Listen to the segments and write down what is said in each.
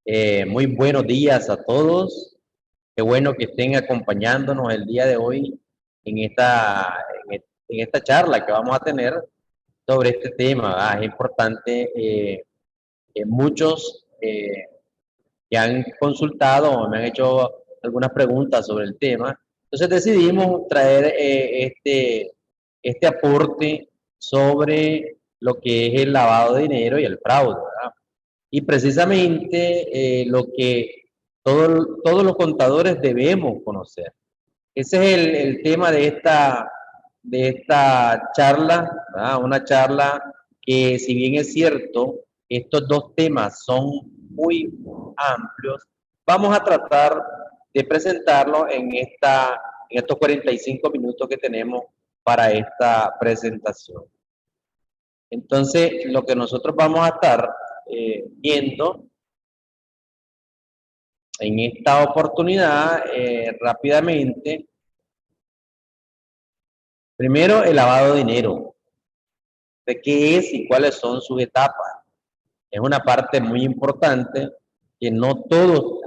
Muy buenos días a todos. Qué bueno que estén acompañándonos el día de hoy en esta charla que vamos a tener sobre este tema. Es importante que muchos que han consultado o me han hecho algunas preguntas sobre el tema. Entonces decidimos traer este aporte sobre lo que es el lavado de dinero y el fraude, ¿verdad? Y precisamente lo que todos los contadores debemos conocer. Ese es el tema de esta charla, ¿verdad? Una charla que, si bien es cierto, estos dos temas son muy amplios, vamos a tratar de presentarlo en estos 45 minutos que tenemos para esta presentación. Entonces, lo que nosotros vamos a estar viendo en esta oportunidad, rápidamente, primero el lavado de dinero, de qué es y cuáles son sus etapas. Es una parte muy importante que no todos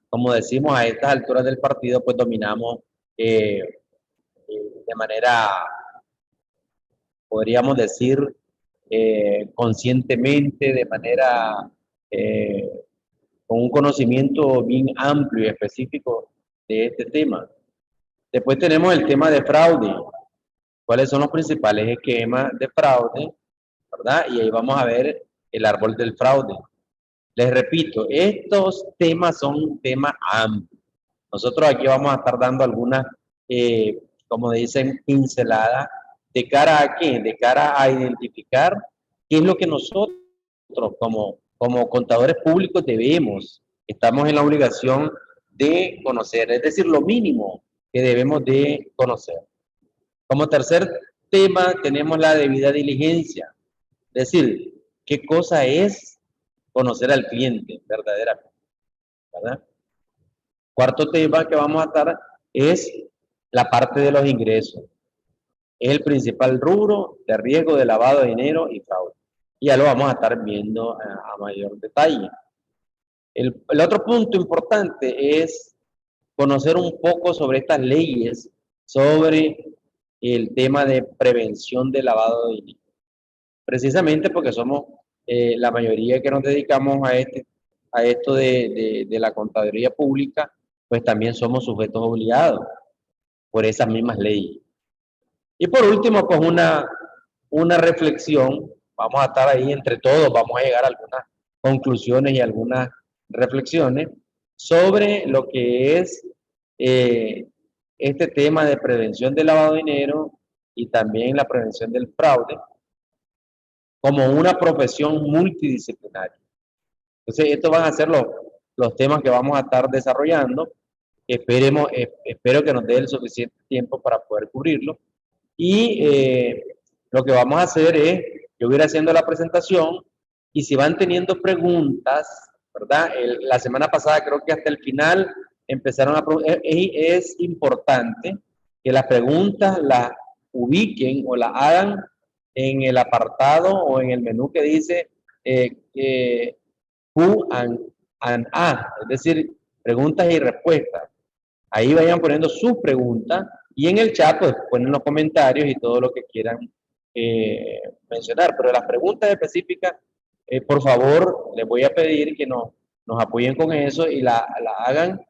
como decimos, a estas alturas del partido, pues dominamos de manera, podríamos decir, conscientemente, de manera eh, con un conocimiento bien amplio y específico de este tema. Después tenemos el tema de fraude. ¿Cuáles son los principales esquemas de fraude? ¿Verdad? Y ahí vamos a ver el árbol del fraude. Les repito, estos temas son temas amplios. Nosotros aquí vamos a estar dando algunas, como dicen, pinceladas de cara a qué, de cara a identificar qué es lo que nosotros como contadores públicos debemos, estamos en la obligación de conocer, es decir, lo mínimo que debemos de conocer. Como tercer tema tenemos la debida diligencia, es decir, qué cosa es conocer al cliente verdaderamente, ¿verdad? Cuarto tema que vamos a estar es la parte de los ingresos. Es el principal rubro de riesgo de lavado de dinero y fraude. Y ya lo vamos a estar viendo a mayor detalle. El otro punto importante es conocer un poco sobre estas leyes, sobre el tema de prevención de lavado de dinero. Precisamente porque somos la mayoría que nos dedicamos a esto de la contaduría pública, pues también somos sujetos obligados por esas mismas leyes. Y por último, pues una reflexión, vamos a estar ahí entre todos, vamos a llegar a algunas conclusiones y algunas reflexiones sobre lo que es eh, este tema de prevención del lavado de dinero y también la prevención del fraude como una profesión multidisciplinaria. Entonces, estos van a ser los temas que vamos a estar desarrollando. Espero que nos dé el suficiente tiempo para poder cubrirlo. Y lo que vamos a hacer es, yo voy a ir haciendo la presentación y si van teniendo preguntas, ¿verdad? La semana pasada creo que hasta el final empezaron a preguntar. Es importante que las preguntas las ubiquen o las hagan en el apartado o en el menú que dice Q and A, es decir, preguntas y respuestas. Ahí vayan poniendo sus preguntas y en el chat pues ponen los comentarios y todo lo que quieran mencionar. Pero las preguntas específicas, por favor, les voy a pedir que nos apoyen con eso y la hagan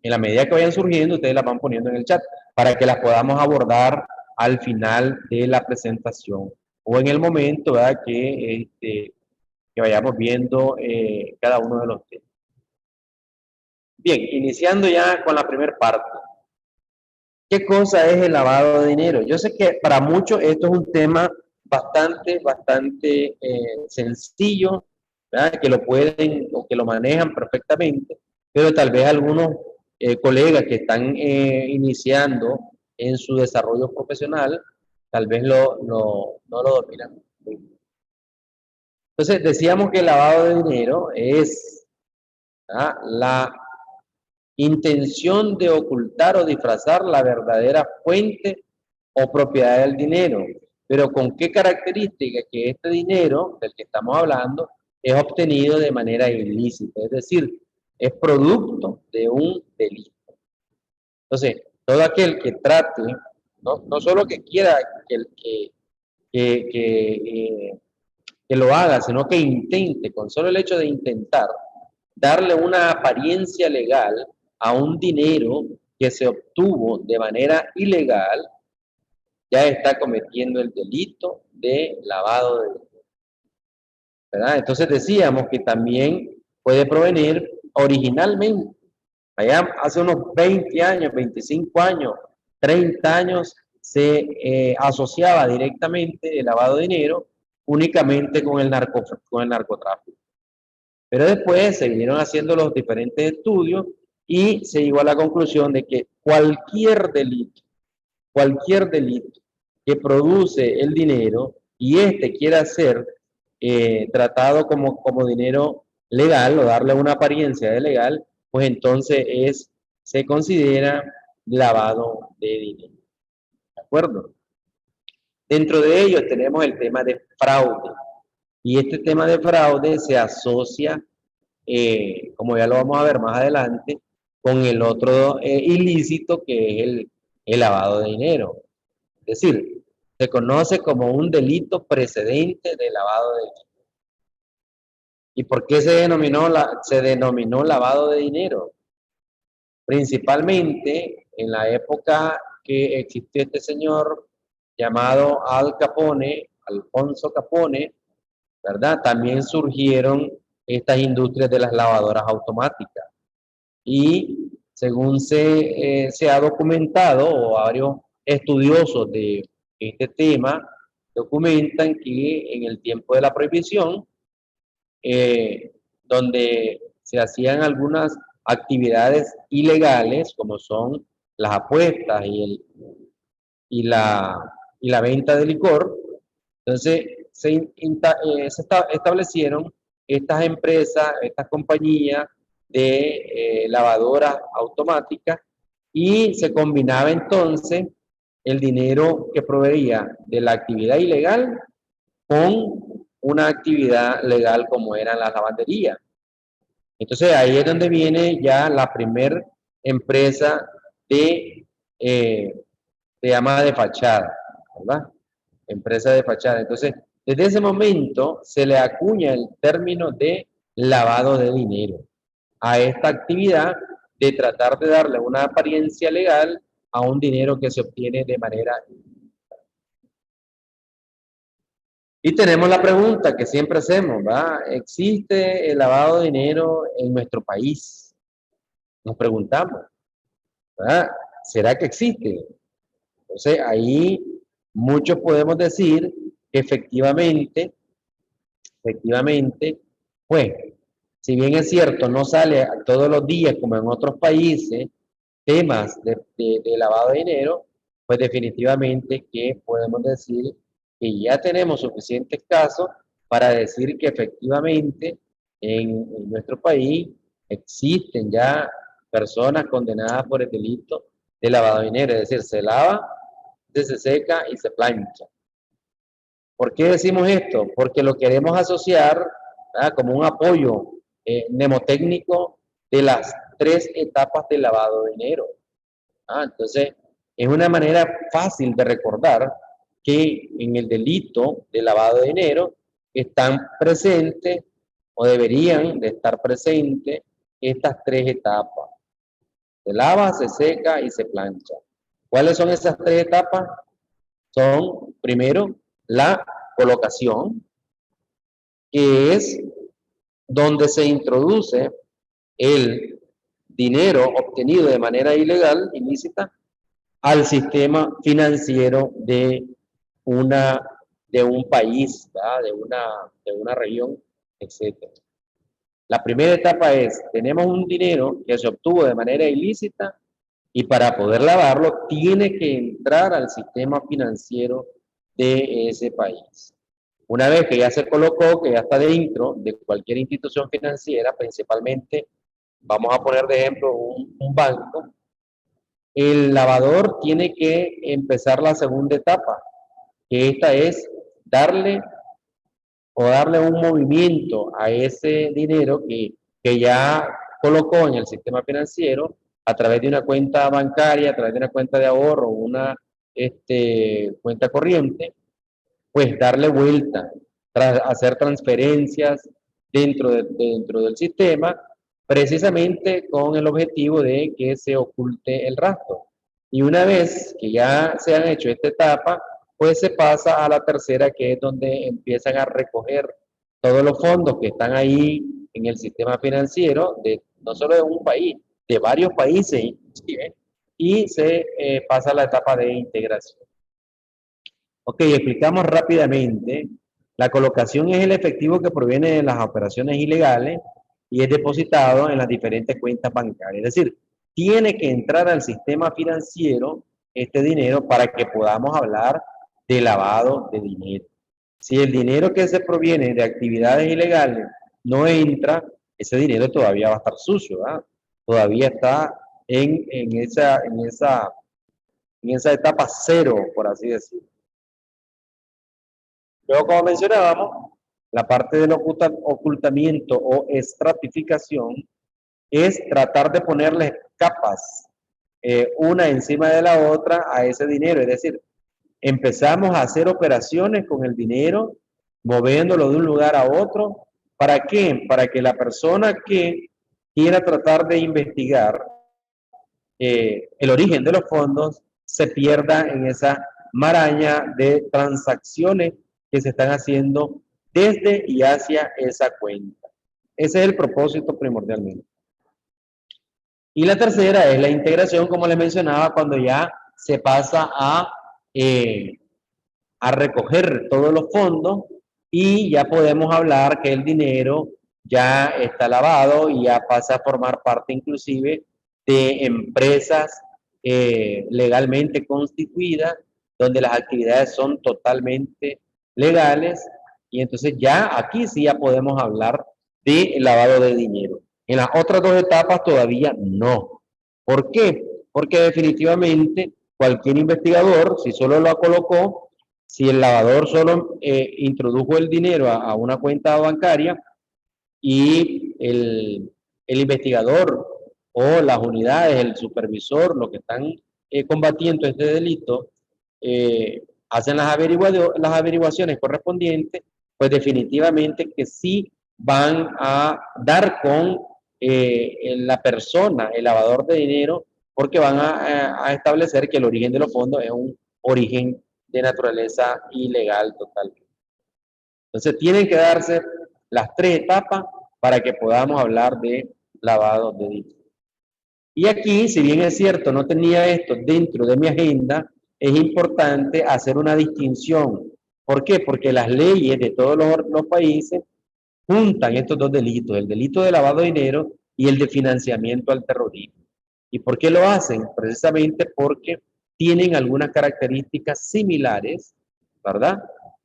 en la medida que vayan surgiendo, ustedes las van poniendo en el chat para que las podamos abordar al final de la presentación o en el momento, ¿verdad? Que vayamos viendo cada uno de los temas. Bien, iniciando ya con la primera parte. ¿Qué cosa es el lavado de dinero? Yo sé que para muchos esto es un tema bastante sencillo, ¿verdad? Que lo pueden o que lo manejan perfectamente, pero tal vez algunos colegas que están iniciando en su desarrollo profesional, tal vez no lo dominan muy bien. Entonces, decíamos que el lavado de dinero es, ¿verdad?, la intención de ocultar o disfrazar la verdadera fuente o propiedad del dinero. Pero ¿con qué característica? Que este dinero del que estamos hablando es obtenido de manera ilícita, es decir, es producto de un delito. Entonces, todo aquel que trate, no solo que quiera que, que, eh, que lo haga, sino que intente, con solo el hecho de intentar, darle una apariencia legal a un dinero que se obtuvo de manera ilegal, ya está cometiendo el delito de lavado de dinero, ¿verdad? Entonces decíamos que también puede provenir originalmente, allá hace unos 20 años, 25 años, 30 años, se asociaba directamente el lavado de dinero únicamente con con el narcotráfico. Pero después se vinieron haciendo los diferentes estudios y se llegó a la conclusión de que cualquier delito que produce el dinero y este quiera ser tratado como dinero legal o darle una apariencia de legal, pues entonces se considera lavado de dinero. ¿De acuerdo? Dentro de ellos tenemos el tema de fraude. Y este tema de fraude se asocia, como ya lo vamos a ver más adelante, con el otro ilícito que es el lavado de dinero. Es decir, se conoce como un delito precedente de lavado de dinero. ¿Y por qué se denominó lavado de dinero? Principalmente en la época que existió este señor llamado Al Capone, Alfonso Capone, ¿verdad? También surgieron estas industrias de las lavadoras automáticas. Y según se ha documentado, o varios estudiosos de este tema documentan que en el tiempo de la prohibición, donde se hacían algunas actividades ilegales, como son las apuestas y la venta de licor, entonces establecieron estas empresas, estas compañías de lavadoras automáticas y se combinaba entonces el dinero que proveía de la actividad ilegal con una actividad legal como eran las lavanderías. Entonces ahí es donde viene ya la primer empresa eh, se llama de fachada, ¿verdad? Empresa de fachada. Entonces, desde ese momento se le acuña el término de lavado de dinero a esta actividad de tratar de darle una apariencia legal a un dinero que se obtiene de manera... Y tenemos la pregunta que siempre hacemos, ¿va? ¿Existe el lavado de dinero en nuestro país? Nos preguntamos, ¿verdad? ¿Será que existe? Entonces, ahí muchos podemos decir que efectivamente, pues, si bien es cierto, no sale todos los días como en otros países temas de lavado de dinero, pues definitivamente que podemos decir que ya tenemos suficientes casos para decir que efectivamente en nuestro país existen ya personas condenadas por el delito de lavado de dinero, es decir, se lava, se seca y se plancha. ¿Por qué decimos esto? Porque lo queremos asociar, ¿verdad?, como un apoyo mnemotécnico de las tres etapas del lavado de dinero. Entonces, es una manera fácil de recordar que en el delito de lavado de dinero están presentes o deberían de estar presentes estas tres etapas. Se lava, se seca y se plancha. ¿Cuáles son esas tres etapas? Son, primero, la colocación, que es donde se introduce el dinero obtenido de manera ilegal, ilícita, al sistema financiero de un país, ¿verdad?, de una región, etc. La primera etapa es, tenemos un dinero que se obtuvo de manera ilícita y para poder lavarlo tiene que entrar al sistema financiero de ese país. Una vez que ya se colocó, que ya está dentro de cualquier institución financiera, principalmente, vamos a poner de ejemplo un banco, el lavador tiene que empezar la segunda etapa, que esta es darle o darle un movimiento a ese dinero que ya colocó en el sistema financiero a través de una cuenta bancaria, a través de una cuenta de ahorro, una cuenta corriente, pues darle vuelta, hacer transferencias dentro del sistema, precisamente con el objetivo de que se oculte el rastro. Y una vez que ya se han hecho esta etapa, pues se pasa a la tercera, que es donde empiezan a recoger todos los fondos que están ahí en el sistema financiero, no solo de un país, de varios países inclusive, y se pasa a la etapa de integración. Ok, explicamos rápidamente. La colocación es el efectivo que proviene de las operaciones ilegales y es depositado en las diferentes cuentas bancarias. Es decir, tiene que entrar al sistema financiero este dinero para que podamos hablar de lavado de dinero. Si el dinero que se proviene de actividades ilegales no entra, ese dinero todavía va a estar sucio, ¿verdad? Todavía está en esa etapa cero, por así decirlo. Luego, como mencionábamos, la parte del ocultamiento o estratificación es tratar de ponerle capas una encima de la otra a ese dinero. Es decir, empezamos a hacer operaciones con el dinero, moviéndolo de un lugar a otro. ¿Para qué? Para que la persona que quiera tratar de investigar el origen de los fondos se pierda en esa maraña de transacciones que se están haciendo desde y hacia esa cuenta. Ese es el propósito primordialmente. Y la tercera es la integración, como les mencionaba, cuando ya se pasa a recoger todos los fondos y ya podemos hablar que el dinero ya está lavado y ya pasa a formar parte inclusive de empresas legalmente constituidas, donde las actividades son totalmente legales, y entonces ya aquí sí ya podemos hablar de lavado de dinero. En las otras dos etapas todavía no. ¿Por qué? Porque definitivamente cualquier investigador, si solo lo colocó, si el lavador solo introdujo el dinero a una cuenta bancaria y el investigador o las unidades, el supervisor, los que están combatiendo este delito, hacen las averiguaciones correspondientes, pues definitivamente que sí van a dar con la persona, el lavador de dinero, porque van a establecer que el origen de los fondos es un origen de naturaleza ilegal totalmente. Entonces tienen que darse las tres etapas para que podamos hablar de lavado de dinero. Y aquí, si bien es cierto, no tenía esto dentro de mi agenda, es importante hacer una distinción. ¿Por qué? Porque las leyes de todos los países juntan estos dos delitos, el delito de lavado de dinero y el de financiamiento al terrorismo. ¿Y por qué lo hacen? Precisamente porque tienen algunas características similares, ¿verdad?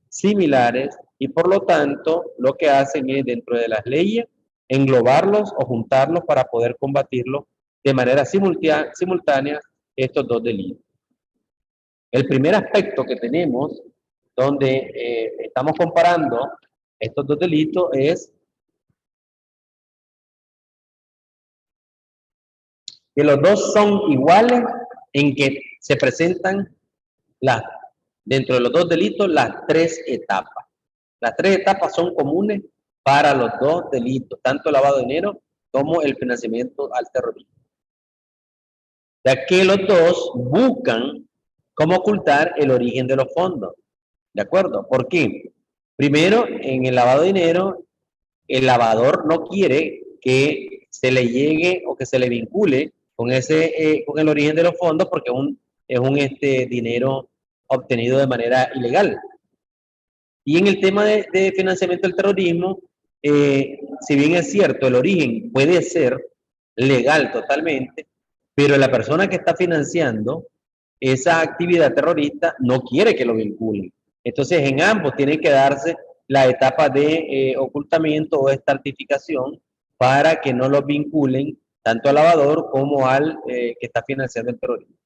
Similares, y por lo tanto lo que hacen es dentro de las leyes englobarlos o juntarlos para poder combatirlos de manera simultánea estos dos delitos. El primer aspecto que tenemos donde estamos comparando estos dos delitos es que los dos son iguales en que se presentan dentro de los dos delitos las tres etapas. Las tres etapas son comunes para los dos delitos, tanto el lavado de dinero como el financiamiento al terrorismo. Ya que los dos buscan cómo ocultar el origen de los fondos. ¿De acuerdo? ¿Por qué? Primero, en el lavado de dinero, el lavador no quiere que se le llegue o que se le vincule con con el origen de los fondos, porque es un dinero obtenido de manera ilegal. Y en el tema de financiamiento del terrorismo, si bien es cierto, el origen puede ser legal totalmente, pero la persona que está financiando esa actividad terrorista no quiere que lo vinculen. Entonces, en ambos tienen que darse la etapa de ocultamiento o estratificación para que no los vinculen tanto al lavador como al que está financiando el terrorismo.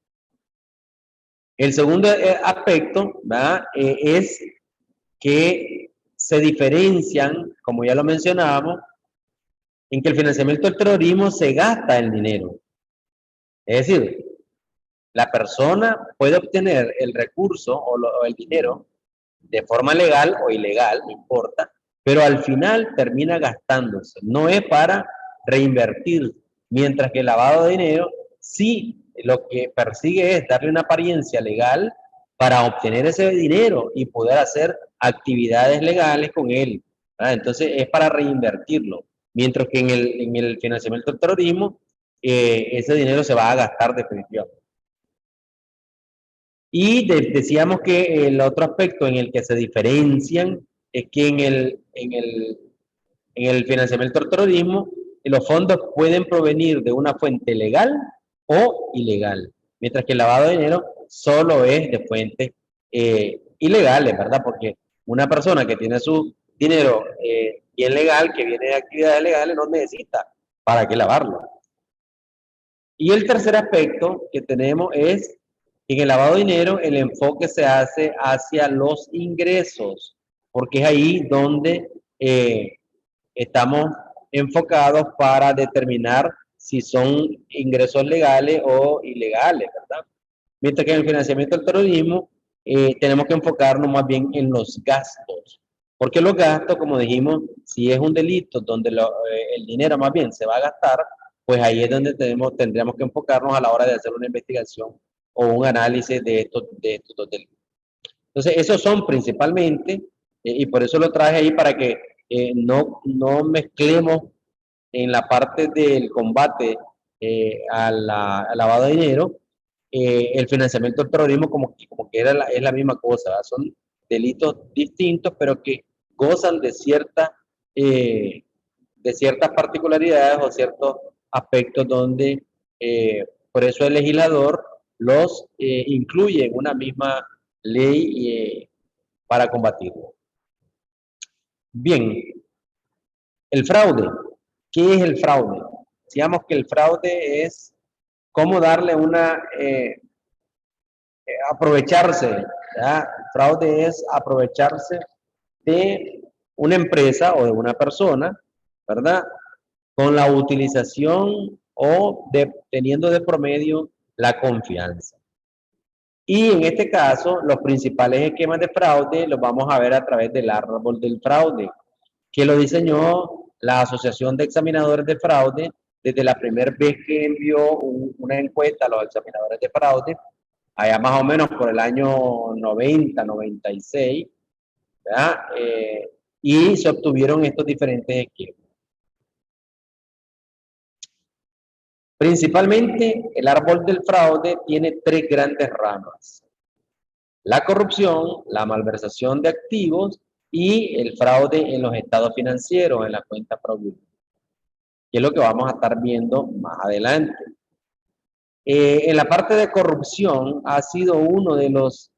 El segundo aspecto, ¿verdad? Es que se diferencian, como ya lo mencionábamos, en que el financiamiento del terrorismo se gasta el dinero. Es decir, la persona puede obtener el recurso o el dinero de forma legal o ilegal, no importa, pero al final termina gastándose. No es para reinvertir, mientras que el lavado de dinero sí lo que persigue es darle una apariencia legal para obtener ese dinero y poder hacer actividades legales con él, ¿verdad? Entonces es para reinvertirlo, mientras que en el financiamiento del terrorismo ese dinero se va a gastar definitivamente. Y decíamos que el otro aspecto en el que se diferencian es que en el financiamiento del terrorismo los fondos pueden provenir de una fuente legal o ilegal, mientras que el lavado de dinero solo es de fuentes ilegales, ¿verdad? Porque una persona que tiene su dinero bien legal, que viene de actividades legales, no necesita para qué lavarlo. Y el tercer aspecto que tenemos es que en el lavado de dinero el enfoque se hace hacia los ingresos, porque es ahí donde estamos enfocados para determinar si son ingresos legales o ilegales, ¿verdad? Mientras que en el financiamiento del terrorismo tenemos que enfocarnos más bien en los gastos, porque los gastos, como dijimos, si es un delito donde el dinero más bien se va a gastar, pues ahí es donde tendríamos que enfocarnos a la hora de hacer una investigación o un análisis de estos dos delitos. Entonces, esos son principalmente, y por eso lo traje ahí para que no mezclemos en la parte del combate al lavado de dinero, el financiamiento del terrorismo como que es la misma cosa, ¿verdad? Son delitos distintos, pero que gozan de ciertas particularidades o ciertos aspectos donde por eso el legislador los incluye en una misma ley para combatirlo. Bien, el fraude. ¿Qué es el fraude? Decíamos que el fraude es cómo darle aprovecharse, ¿verdad? El fraude es aprovecharse de una empresa o de una persona, ¿verdad? Con la utilización o teniendo de promedio la confianza. Y en este caso, los principales esquemas de fraude los vamos a ver a través del árbol del fraude, que lo diseñó la Asociación de Examinadores de Fraude desde la primera vez que envió una encuesta a los examinadores de fraude, allá más o menos por el año 90, 96, ¿verdad? Y se obtuvieron estos diferentes esquemas. Principalmente, el árbol del fraude tiene tres grandes ramas: la corrupción, la malversación de activos y el fraude en los estados financieros, en la cuenta fraudulenta, que es lo que vamos a estar viendo más adelante. En la parte de corrupción ha sido uno de los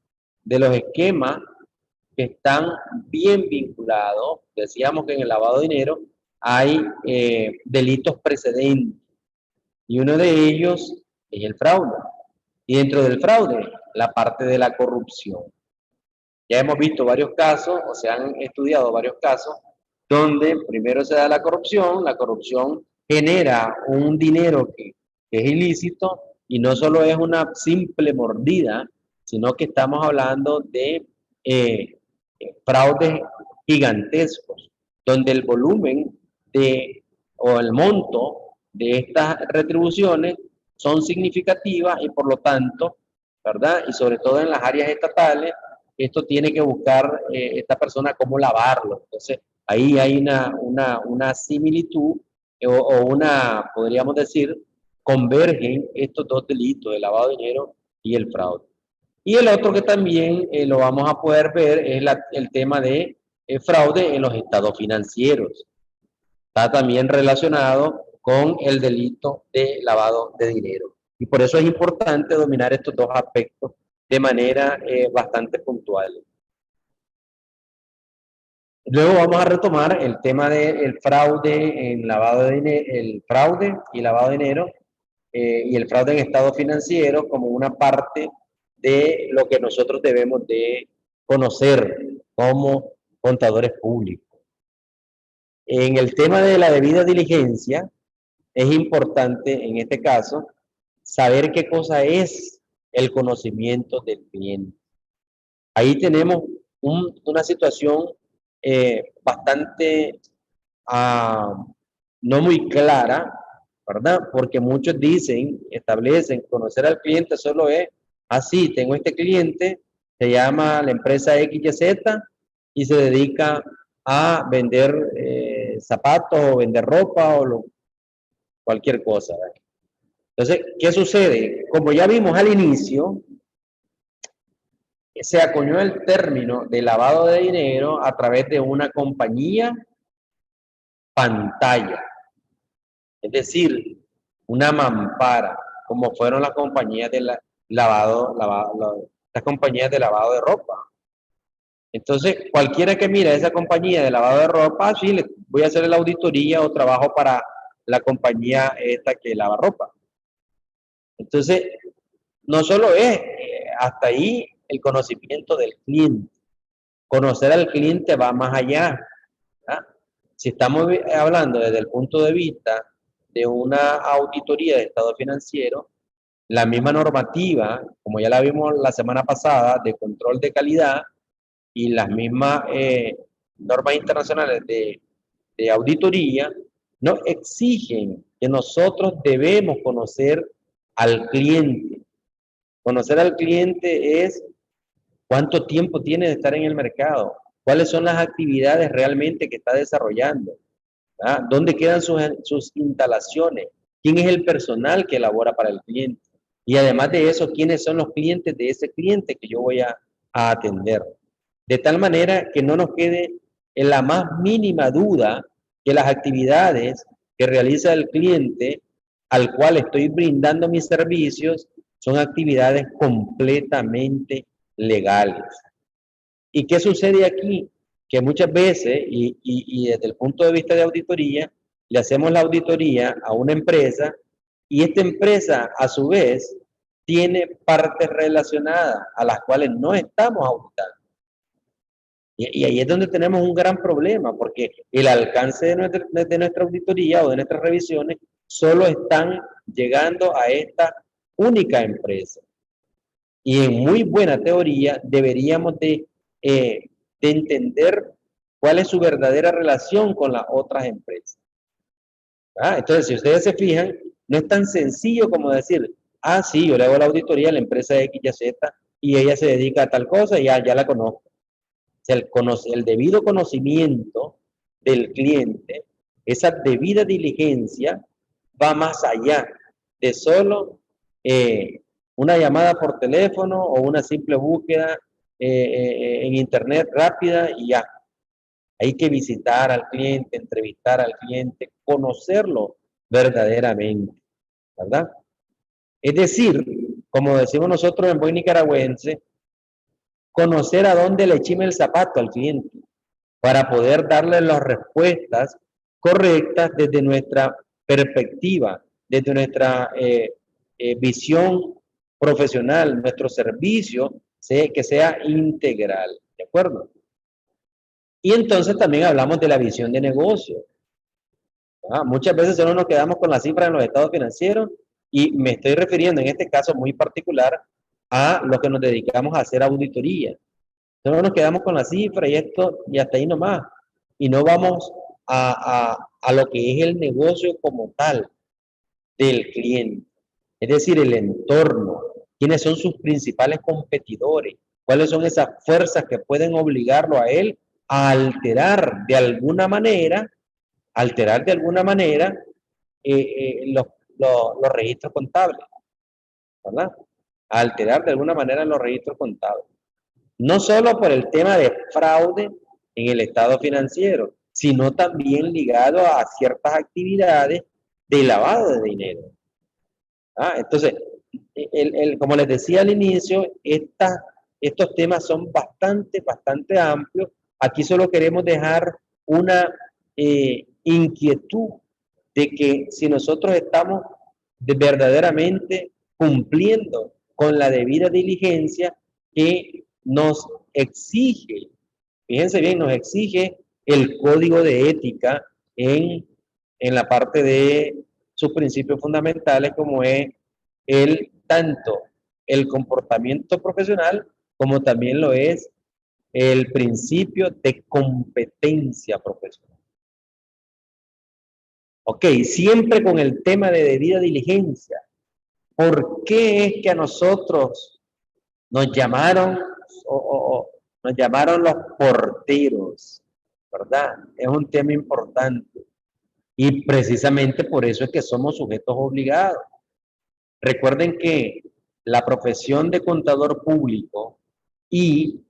esquemas que están bien vinculados. Decíamos que en el lavado de dinero hay delitos precedentes y uno de ellos es el fraude. Y dentro del fraude, la parte de la corrupción. Ya hemos visto varios casos, o se han estudiado varios casos, donde primero se da la corrupción genera un dinero que es ilícito y no solo es una simple mordida, sino que estamos hablando de fraudes gigantescos, donde el volumen o el monto de estas retribuciones son significativas y por lo tanto, ¿verdad? Y sobre todo en las áreas estatales, esto tiene que buscar esta persona cómo lavarlo. Entonces, ahí hay una similitud podríamos decir, convergen estos dos delitos, el lavado de dinero y el fraude. Y el otro que también lo vamos a poder ver es el tema de fraude en los estados financieros. Está también relacionado con el delito de lavado de dinero. Y por eso es importante dominar estos dos aspectos de manera bastante puntual. Luego vamos a retomar el tema del fraude en lavado de dinero, el fraude y lavado de dinero y el fraude en estados financieros como una parte de lo que nosotros debemos de conocer como contadores públicos. En el tema de la debida diligencia, es importante en este caso saber qué cosa es el conocimiento del cliente. Ahí tenemos una situación bastante no muy clara, ¿verdad? Porque muchos dicen, establecen, conocer al cliente solo es, así, tengo este cliente, se llama la empresa XYZ y se dedica a vender zapatos o vender ropa o cualquier cosa, ¿verdad? Entonces, ¿qué sucede? Como ya vimos al inicio, se acuñó el término de lavado de dinero a través de una compañía pantalla, es decir, una mampara, como fueron las compañías de las compañías de lavado de ropa. Entonces, cualquiera que mire esa compañía de lavado de ropa, sí, le voy a hacer la auditoría o trabajo para la compañía esta que lava ropa. Entonces, no solo es hasta ahí el conocimiento del cliente. Conocer al cliente va más allá. ¿Ah? Si estamos hablando desde el punto de vista de una auditoría de estado financiero, la misma normativa, como ya la vimos la semana pasada, de control de calidad y las mismas normas internacionales de auditoría, nos exigen que nosotros debemos conocer al cliente. Conocer al cliente es cuánto tiempo tiene de estar en el mercado, cuáles son las actividades realmente que está desarrollando, ¿verdad? ¿Dónde quedan sus instalaciones? ¿Quién es el personal que elabora para el cliente? Y además de eso, ¿quiénes son los clientes de ese cliente que yo voy a atender? De tal manera que no nos quede en la más mínima duda que las actividades que realiza el cliente al cual estoy brindando mis servicios son actividades completamente legales. ¿Y qué sucede aquí? Que muchas veces, y desde el punto de vista de auditoría, le hacemos la auditoría a una empresa y esta empresa, a su vez, tiene partes relacionadas a las cuales no estamos auditando. Y ahí es donde tenemos un gran problema, porque el alcance de nuestra auditoría o de nuestras revisiones solo están llegando a esta única empresa. Y en muy buena teoría deberíamos de entender cuál es su verdadera relación con las otras empresas. Entonces, si ustedes se fijan, no es tan sencillo como decir, sí, yo le hago la auditoría a la empresa X, Y, Z y ella se dedica a tal cosa y ya la conozco. O sea, el debido conocimiento del cliente, esa debida diligencia va más allá de solo una llamada por teléfono o una simple búsqueda en internet rápida y ya. Hay que visitar al cliente, entrevistar al cliente, conocerlo verdaderamente, ¿verdad? Es decir, como decimos nosotros en buen nicaragüense, conocer a dónde le chime el zapato al cliente para poder darle las respuestas correctas desde nuestra perspectiva, desde nuestra visión profesional, nuestro servicio, que sea integral, ¿de acuerdo? Y entonces también hablamos de la visión de negocio. Muchas veces solo nos quedamos con las cifras en los estados financieros y me estoy refiriendo en este caso muy particular a lo que nos dedicamos a hacer auditoría. Solo nos quedamos con la cifra y esto y hasta ahí nomás. Y no vamos a lo que es el negocio como tal del cliente. Es decir, el entorno, quiénes son sus principales competidores, cuáles son esas fuerzas que pueden obligarlo a él a alterar de alguna manera los registros contables, ¿verdad? A alterar de alguna manera los registros contables. No solo por el tema de fraude en el estado financiero, sino también ligado a ciertas actividades de lavado de dinero. Entonces, como les decía al inicio, estos temas son bastante amplios. Aquí solo queremos dejar una inquietud de que si nosotros estamos verdaderamente cumpliendo con la debida diligencia que nos exige Fíjense bien, nos exige el código de ética en la parte de sus principios fundamentales, como es tanto el comportamiento profesional como también lo es el principio de competencia profesional. Ok, siempre con el tema de debida diligencia. ¿Por qué es que a nosotros nos llamaron nos llamaron los porteros? ¿Verdad? Es un tema importante. Y precisamente por eso es que somos sujetos obligados. Recuerden que la profesión de contador público y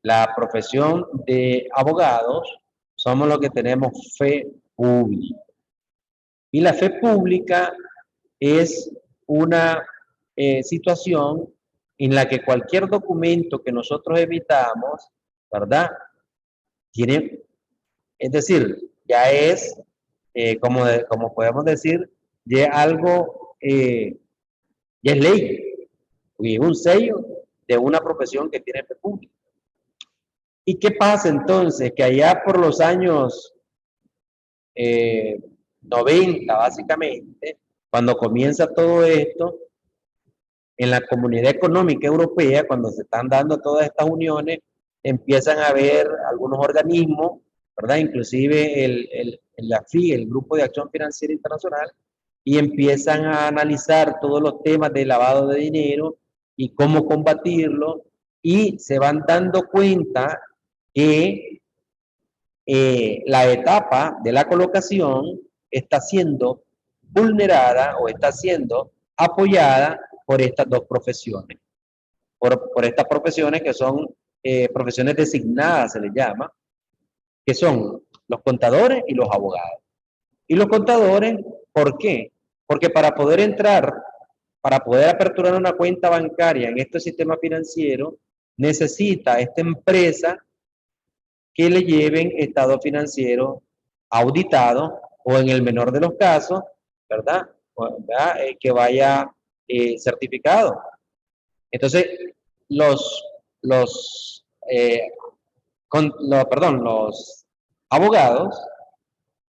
la profesión de abogados somos los que tenemos fe pública. Y la fe pública es una situación en la que cualquier documento que nosotros emitamos, ¿verdad? Tiene, es decir, ya es, como podemos decir, ya algo, ya es ley, y es un sello de una profesión que tiene fe pública. ¿Y qué pasa entonces? Que allá por los años 90, básicamente, cuando comienza todo esto, en la Comunidad Económica Europea, cuando se están dando todas estas uniones, empiezan a haber algunos organismos, ¿verdad? Inclusive el AFI, el Grupo de Acción Financiera Internacional, y empiezan a analizar todos los temas de lavado de dinero y cómo combatirlo, y se van dando cuenta que la etapa de la colocación está siendo vulnerada o está siendo apoyada por estas dos profesiones, por estas profesiones que son profesiones designadas, se les llama, que son los contadores y los abogados. Y los contadores, ¿por qué? Porque para poder entrar, para poder aperturar una cuenta bancaria en este sistema financiero, necesita esta empresa que le lleven estado financiero auditado o en el menor de los casos, ¿verdad? Que vaya certificado. Entonces, los, los, los abogados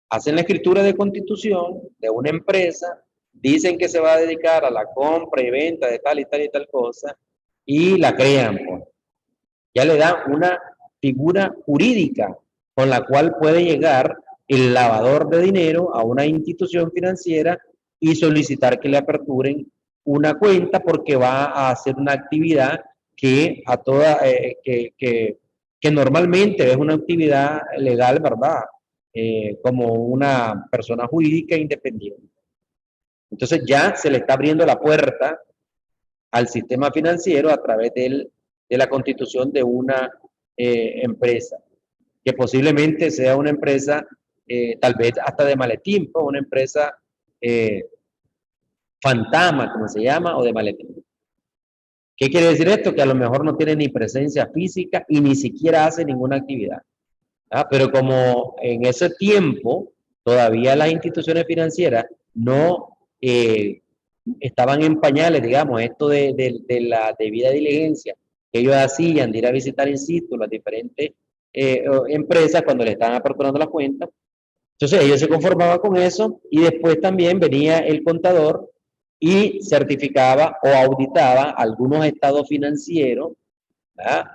hacen la escritura de constitución de una empresa, dicen que se va a dedicar a la compra y venta de tal y tal y tal cosa, y la crean, pues. Ya le dan una figura jurídica con la cual puede llegar el lavador de dinero a una institución financiera y solicitar que le aperturen una cuenta porque va a hacer una actividad que a toda que normalmente es una actividad legal, ¿verdad? Como una persona jurídica independiente. Entonces ya se le está abriendo la puerta al sistema financiero a través de la constitución de una empresa, que posiblemente sea una empresa tal vez hasta de maletín, ¿no? Una empresa fantasma, como se llama, o de maletín. ¿Qué quiere decir esto? Que a lo mejor no tiene ni presencia física y ni siquiera hace ninguna actividad. Pero como en ese tiempo todavía las instituciones financieras no estaban en pañales, digamos, esto de la debida diligencia que ellos hacían de ir a visitar in situ las diferentes empresas cuando le estaban aperturando las cuentas. Entonces ellos se conformaban con eso y después también venía el contador y certificaba o auditaba algunos estados financieros, ¿verdad?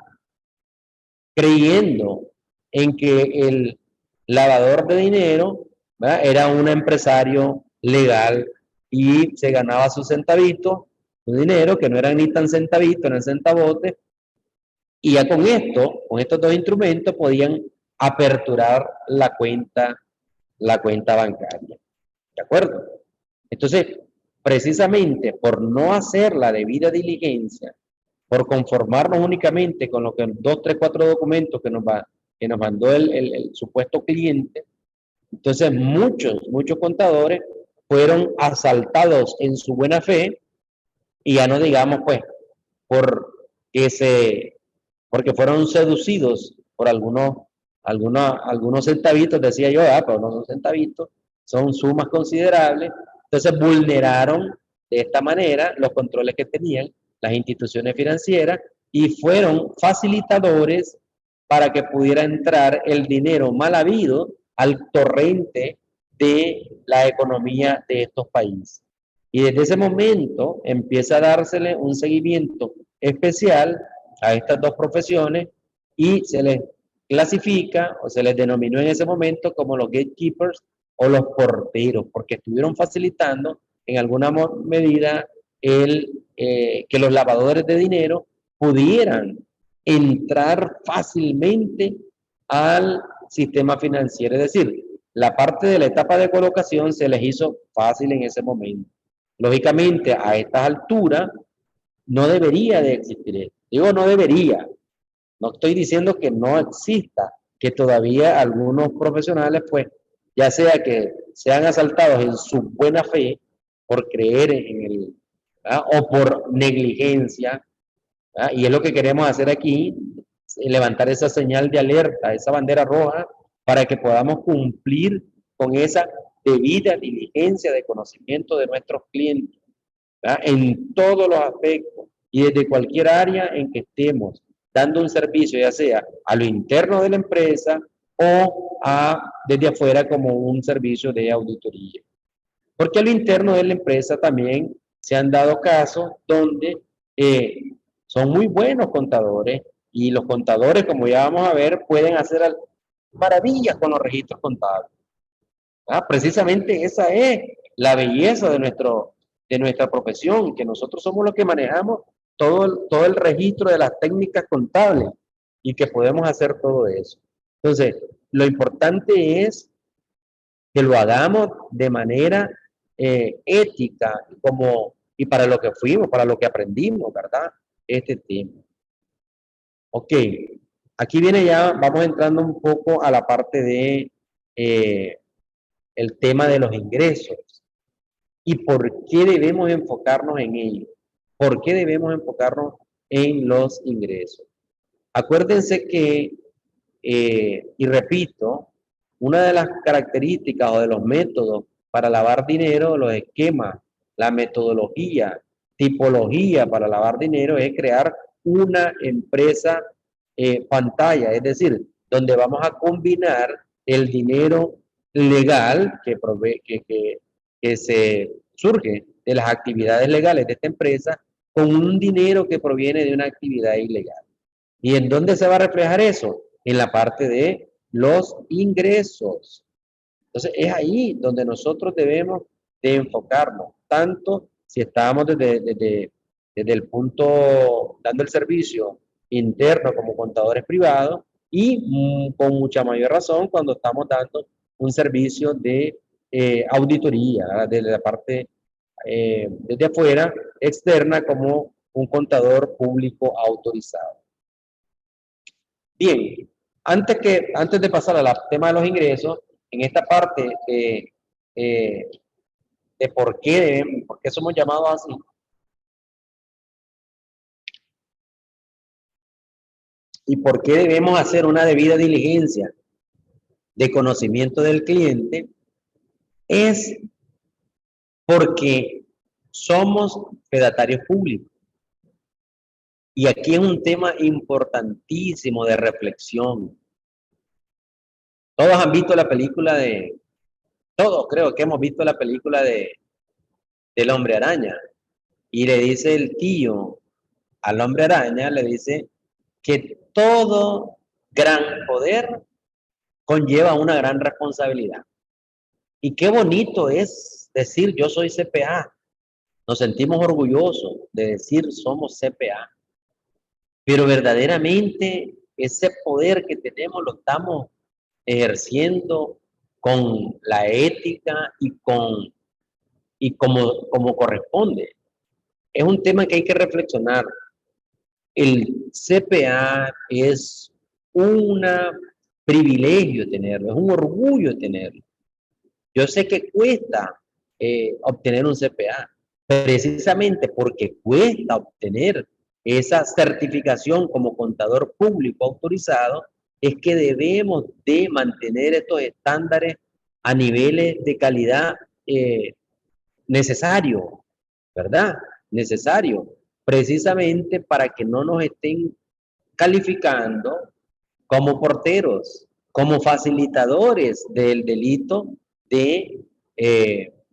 Creyendo en que el lavador de dinero, ¿verdad? Era un empresario legal y se ganaba sus centavitos, su dinero, que no eran ni tan centavitos, eran centavotes, y ya con esto, con estos dos instrumentos, podían aperturar la cuenta bancaria. ¿De acuerdo? Entonces, precisamente por no hacer la debida diligencia, por conformarnos únicamente con lo que 2, 3, 4 documentos que nos mandó el supuesto cliente, entonces muchos contadores fueron asaltados en su buena fe y ya no digamos pues porque fueron seducidos por algunos centavitos, decía yo, pero no son centavitos, son sumas considerables, entonces vulneraron de esta manera los controles que tenían las instituciones financieras y fueron facilitadores para que pudiera entrar el dinero mal habido al torrente de la economía de estos países. Y desde ese momento empieza a dársele un seguimiento especial a estas dos profesiones y se les clasifica o se les denominó en ese momento como los gatekeepers o los porteros, porque estuvieron facilitando en alguna medida que los lavadores de dinero pudieran entrar fácilmente al sistema financiero. Es decir, la parte de la etapa de colocación se les hizo fácil en ese momento. Lógicamente, a estas alturas no debería de existir esto. Digo, no debería. No estoy diciendo que no exista, que todavía algunos profesionales, pues, ya sea que sean asaltados en su buena fe por creer en el, ¿verdad? O por negligencia, ¿verdad? Y es lo que queremos hacer aquí, levantar esa señal de alerta, esa bandera roja, para que podamos cumplir con esa debida diligencia de conocimiento de nuestros clientes, ¿verdad? En todos los aspectos y desde cualquier área en que estemos dando un servicio, ya sea a lo interno de la empresa o desde afuera como un servicio de auditoría. Porque a lo interno de la empresa también se han dado casos donde son muy buenos contadores y los contadores, como ya vamos a ver, pueden hacer maravillas con los registros contables. Precisamente esa es la belleza de nuestra profesión, que nosotros somos los que manejamos todo el registro de las técnicas contables y que podemos hacer todo eso. Entonces, lo importante es que lo hagamos de manera ética y para lo que fuimos, para lo que aprendimos, ¿verdad? Este tema. Ok, aquí viene ya, vamos entrando un poco a la parte de el tema de los ingresos y por qué debemos enfocarnos en ello. ¿Por qué debemos enfocarnos en los ingresos? Acuérdense que, y repito, una de las características o de los métodos para lavar dinero, los esquemas, la metodología, tipología para lavar dinero es crear una empresa pantalla, es decir, donde vamos a combinar el dinero legal que se surge de las actividades legales de esta empresa con un dinero que proviene de una actividad ilegal. ¿Y en dónde se va a reflejar eso? En la parte de los ingresos. Entonces, es ahí donde nosotros debemos de enfocarnos, tanto si estamos desde el punto, dando el servicio interno como contadores privados, y con mucha mayor razón cuando estamos dando un servicio de auditoría, ¿verdad? Desde la parte desde afuera, externa, como un contador público autorizado. Bien, antes de pasar al tema de los ingresos, en esta parte de por qué somos llamados así, y por qué debemos hacer una debida diligencia de conocimiento del cliente, es porque somos fedatarios públicos. Y aquí es un tema importantísimo de reflexión. Todos han visto la película todos creo que hemos visto la película del Hombre Araña. Y le dice el tío al Hombre Araña, le dice que todo gran poder conlleva una gran responsabilidad. Y qué bonito es decir yo soy CPA. Nos sentimos orgullosos de decir somos CPA. Pero verdaderamente ese poder que tenemos lo estamos ejerciendo con la ética y como corresponde. Es un tema que hay que reflexionar. El CPA es un privilegio tenerlo, es un orgullo tenerlo. Yo sé que cuesta obtener un CPA, precisamente porque cuesta obtener esa certificación como contador público autorizado, es que debemos de mantener estos estándares a niveles de calidad necesario, ¿verdad? Necesario, precisamente para que no nos estén calificando como porteros, como facilitadores del delito de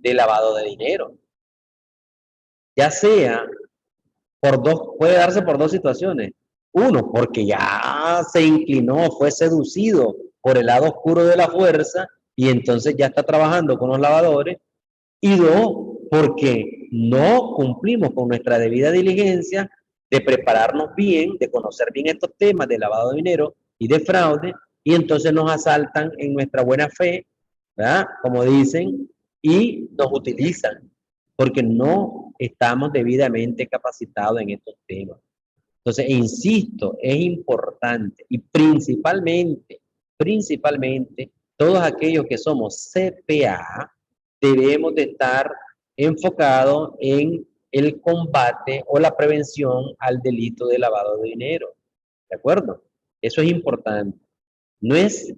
lavado de dinero. Ya sea puede darse por dos situaciones. Uno, porque ya se inclinó, fue seducido por el lado oscuro de la fuerza y entonces ya está trabajando con los lavadores. Y dos, porque no cumplimos con nuestra debida diligencia de prepararnos bien, de conocer bien estos temas de lavado de dinero y de fraude, y entonces nos asaltan en nuestra buena fe, ¿verdad? Como dicen, y nos utilizan, porque no estamos debidamente capacitados en estos temas. Entonces, insisto, es importante y principalmente, todos aquellos que somos CPA debemos de estar enfocados en el combate o la prevención al delito de lavado de dinero. ¿De acuerdo? Eso es importante. No es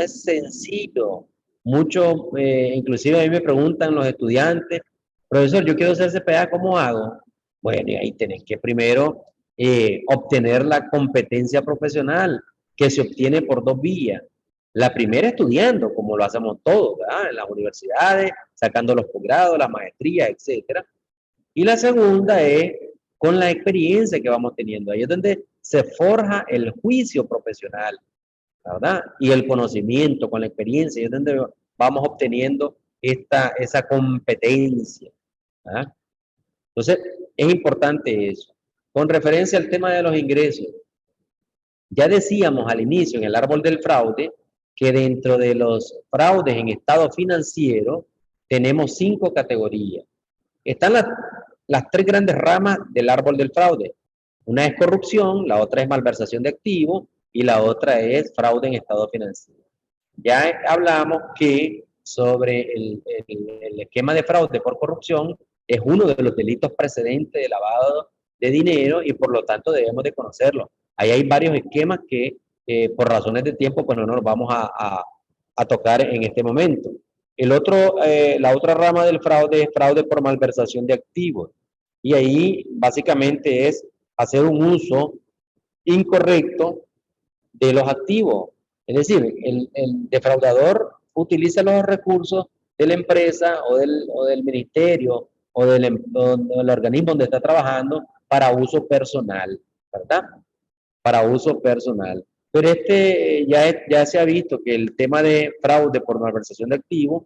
sencillo. Muchos, inclusive a mí me preguntan los estudiantes, profesor, yo quiero ser CPA, ¿cómo hago? Bueno, y ahí tenés que primero obtener la competencia profesional, que se obtiene por dos vías. La primera estudiando, como lo hacemos todos, ¿verdad? En las universidades, sacando los posgrados, las maestrías, etcétera. Y la segunda es con la experiencia que vamos teniendo. Ahí es donde se forja el juicio profesional, ¿verdad? Y el conocimiento con la experiencia, es donde vamos obteniendo esa competencia, ¿verdad? Entonces, es importante eso. Con referencia al tema de los ingresos, ya decíamos al inicio en el árbol del fraude que dentro de los fraudes en estado financiero tenemos 5 categorías. Están las 3 grandes ramas del árbol del fraude. Una es corrupción, la otra es malversación de activos y la otra es fraude en estado financiero. Ya hablamos que sobre el esquema de fraude por corrupción es uno de los delitos precedentes de lavado de dinero y por lo tanto debemos de conocerlo. Ahí hay varios esquemas que por razones de tiempo pues no nos vamos a tocar en este momento. La otra rama del fraude es fraude por malversación de activos y ahí básicamente es hacer un uso incorrecto de los activos. Es decir, el defraudador utiliza los recursos de la empresa o del ministerio o del organismo donde está trabajando para uso personal, ¿verdad? Para uso personal. Pero ya se ha visto que el tema de fraude por malversación de activos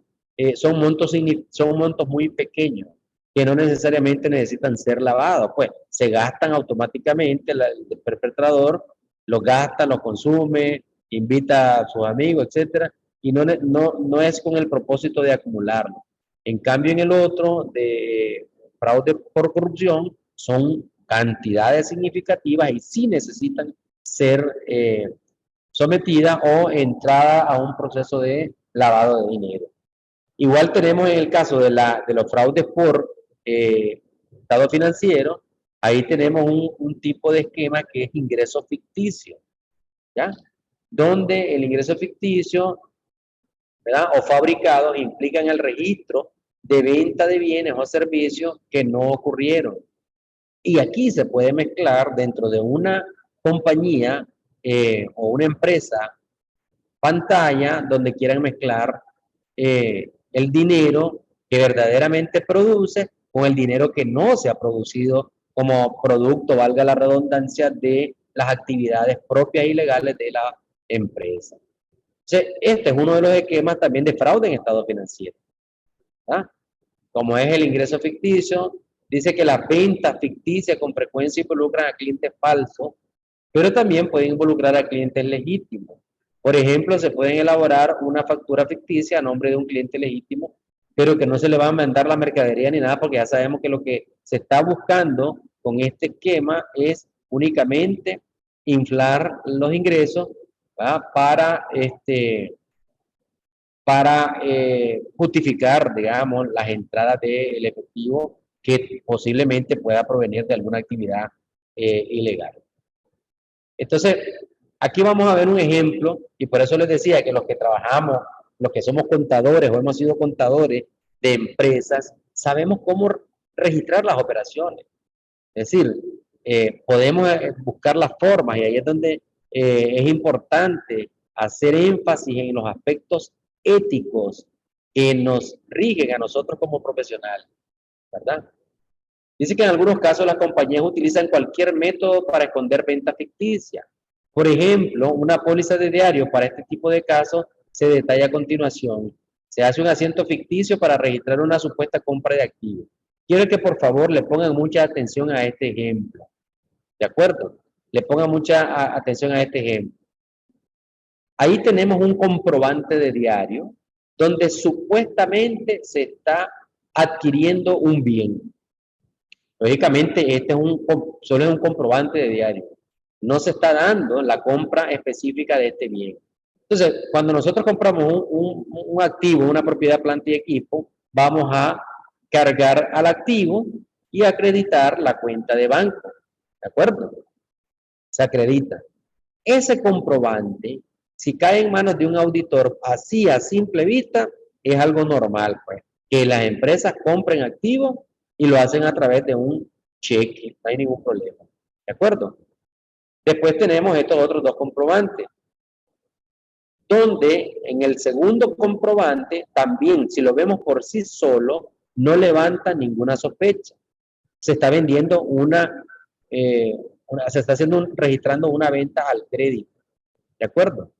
son montos muy pequeños que no necesariamente necesitan ser lavados, pues se gastan automáticamente, el perpetrador los gasta, los consume, invita a sus amigos, etcétera, y no es con el propósito de acumularlo. En cambio, en el otro, de fraude por corrupción, son cantidades significativas y sí necesitan ser sometidas o entrada a un proceso de lavado de dinero. Igual tenemos en el caso de los fraudes por estado financiero, ahí tenemos un tipo de esquema que es ingreso ficticio, ¿ya? Donde el ingreso ficticio, ¿verdad? O fabricado implican el registro de venta de bienes o servicios que no ocurrieron. Y aquí se puede mezclar dentro de una compañía o una empresa pantalla donde quieran mezclar el dinero que verdaderamente produce con el dinero que no se ha producido como producto, valga la redundancia, de las actividades propias y legales de la empresa. Entonces, este es uno de los esquemas también de fraude en estado financiero, ¿verdad? Como es el ingreso ficticio, dice que las ventas ficticias con frecuencia involucran a clientes falsos, pero también pueden involucrar a clientes legítimos. Por ejemplo, se pueden elaborar una factura ficticia a nombre de un cliente legítimo, pero que no se le va a mandar la mercadería ni nada, porque ya sabemos que lo que se está buscando con este esquema es únicamente inflar los ingresos, ¿verdad? Para justificar, digamos, las entradas del efectivo que posiblemente pueda provenir de alguna actividad ilegal. Entonces, aquí vamos a ver un ejemplo, y por eso les decía que los que trabajamos, los que somos contadores o hemos sido contadores de empresas, sabemos cómo registrar las operaciones. Es decir, podemos buscar las formas, y ahí es donde es importante hacer énfasis en los aspectos éticos que nos rigen a nosotros como profesionales, ¿verdad? Dice que en algunos casos las compañías utilizan cualquier método para esconder ventas ficticias. Por ejemplo, una póliza de diario para este tipo de casos se detalla a continuación. Se hace un asiento ficticio para registrar una supuesta compra de activos. Quiero que por favor le pongan mucha atención a este ejemplo. ¿De acuerdo? Le pongan mucha atención a este ejemplo. Ahí tenemos un comprobante de diario donde supuestamente se está adquiriendo un bien. Lógicamente, solo es un comprobante de diario. No se está dando la compra específica de este bien. Entonces, cuando nosotros compramos un activo, una propiedad, planta y equipo, vamos a cargar al activo y acreditar la cuenta de banco. ¿De acuerdo? Se acredita. Ese comprobante, si cae en manos de un auditor así a simple vista, es algo normal, pues, que las empresas compren activos y lo hacen a través de un cheque, no hay ningún problema. ¿De acuerdo? Después tenemos estos otros dos comprobantes, donde en el segundo comprobante también, si lo vemos por sí solo, no levanta ninguna sospecha. Se está vendiendo se está registrando una venta al crédito. ¿De acuerdo?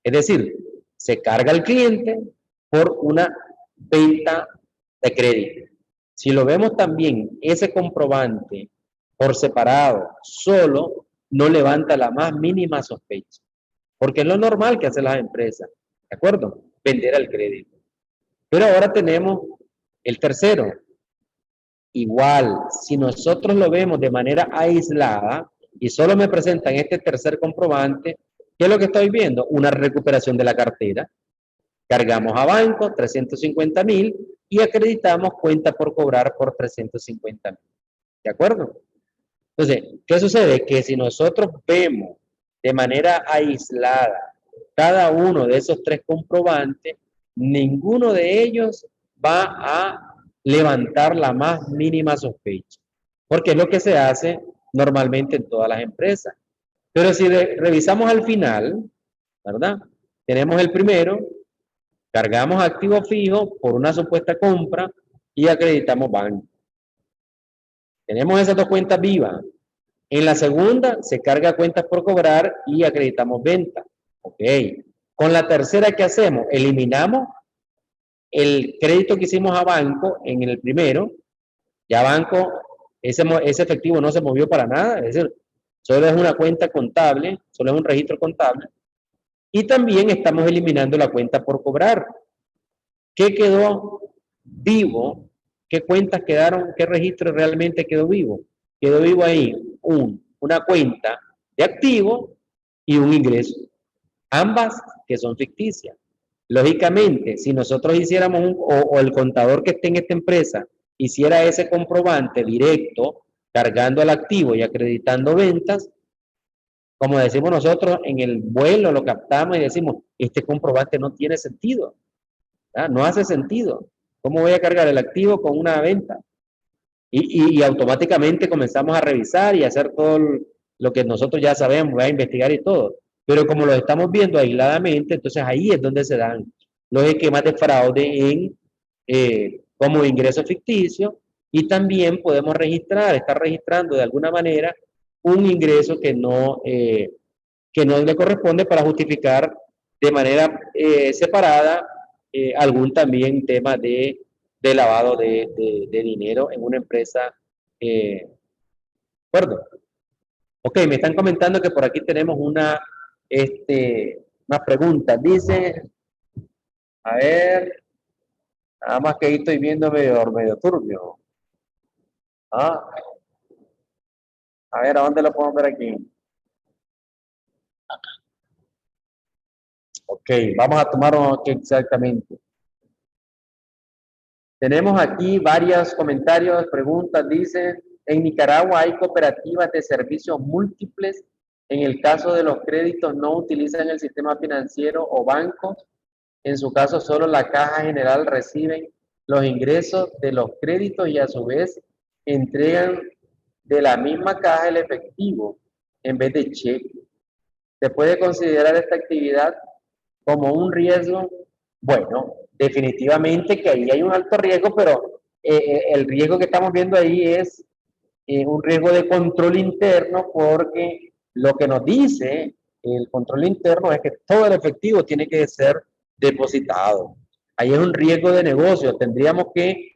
Es decir, se carga al cliente por una venta de crédito. Si lo vemos también, ese comprobante por separado, solo, no levanta la más mínima sospecha. Porque es lo normal que hacen las empresas. ¿De acuerdo? Vender al crédito. Pero ahora tenemos el tercero. Igual, si nosotros lo vemos de manera aislada y solo me presentan este tercer comprobante, ¿qué es lo que estoy viendo? Una recuperación de la cartera. Cargamos a banco 350,000 y acreditamos cuenta por cobrar por 350,000. ¿De acuerdo? Entonces, ¿qué sucede? Que si nosotros vemos de manera aislada cada uno de esos tres comprobantes, ninguno de ellos va a levantar la más mínima sospecha, porque es lo que se hace normalmente en todas las empresas. Pero si revisamos al final, ¿verdad? Tenemos el primero, cargamos activo fijo por una supuesta compra y acreditamos banco. Tenemos esas dos cuentas vivas. En la segunda se carga cuentas por cobrar y acreditamos venta. Ok. Con la tercera, ¿qué hacemos? Eliminamos el crédito que hicimos a banco en el primero. Ya banco, ese efectivo no se movió para nada. Es decir, solo es una cuenta contable, solo es un registro contable. Y también estamos eliminando la cuenta por cobrar. ¿Qué quedó vivo? ¿Qué cuentas quedaron? ¿Qué registro realmente quedó vivo? Quedó vivo ahí una cuenta de activo y un ingreso. Ambas que son ficticias. Lógicamente, si nosotros hiciéramos o el contador que esté en esta empresa hiciera ese comprobante directo, cargando al activo y acreditando ventas, como decimos nosotros, en el vuelo lo captamos y decimos, este comprobante no tiene sentido. No hace sentido. ¿Cómo voy a cargar el activo con una venta? Y automáticamente comenzamos a revisar y a hacer todo lo que nosotros ya sabemos, voy a investigar y todo. Pero como lo estamos viendo aisladamente, entonces ahí es donde se dan los esquemas de fraude como ingreso ficticio, y también podemos estar registrando de alguna manera un ingreso que no le corresponde para justificar de manera separada algún también tema de lavado de dinero en una empresa. ¿De acuerdo? Ok, me están comentando que por aquí tenemos una pregunta. Dice, a ver, nada más que ahí estoy viendo medio turbio. A ver, ¿a dónde lo podemos ver aquí? Ok, vamos a tomar aquí exactamente. Tenemos aquí varios comentarios, preguntas. Dice, en Nicaragua hay cooperativas de servicios múltiples. En el caso de los créditos no utilizan el sistema financiero o bancos. En su caso, solo la Caja General reciben los ingresos de los créditos y a su vez entregan de la misma caja el efectivo en vez de cheque. ¿Se puede considerar esta actividad como un riesgo? Bueno, definitivamente que ahí hay un alto riesgo, pero el riesgo que estamos viendo ahí es un riesgo de control interno, porque lo que nos dice el control interno es que todo el efectivo tiene que ser depositado. Ahí es un riesgo de negocio. Tendríamos que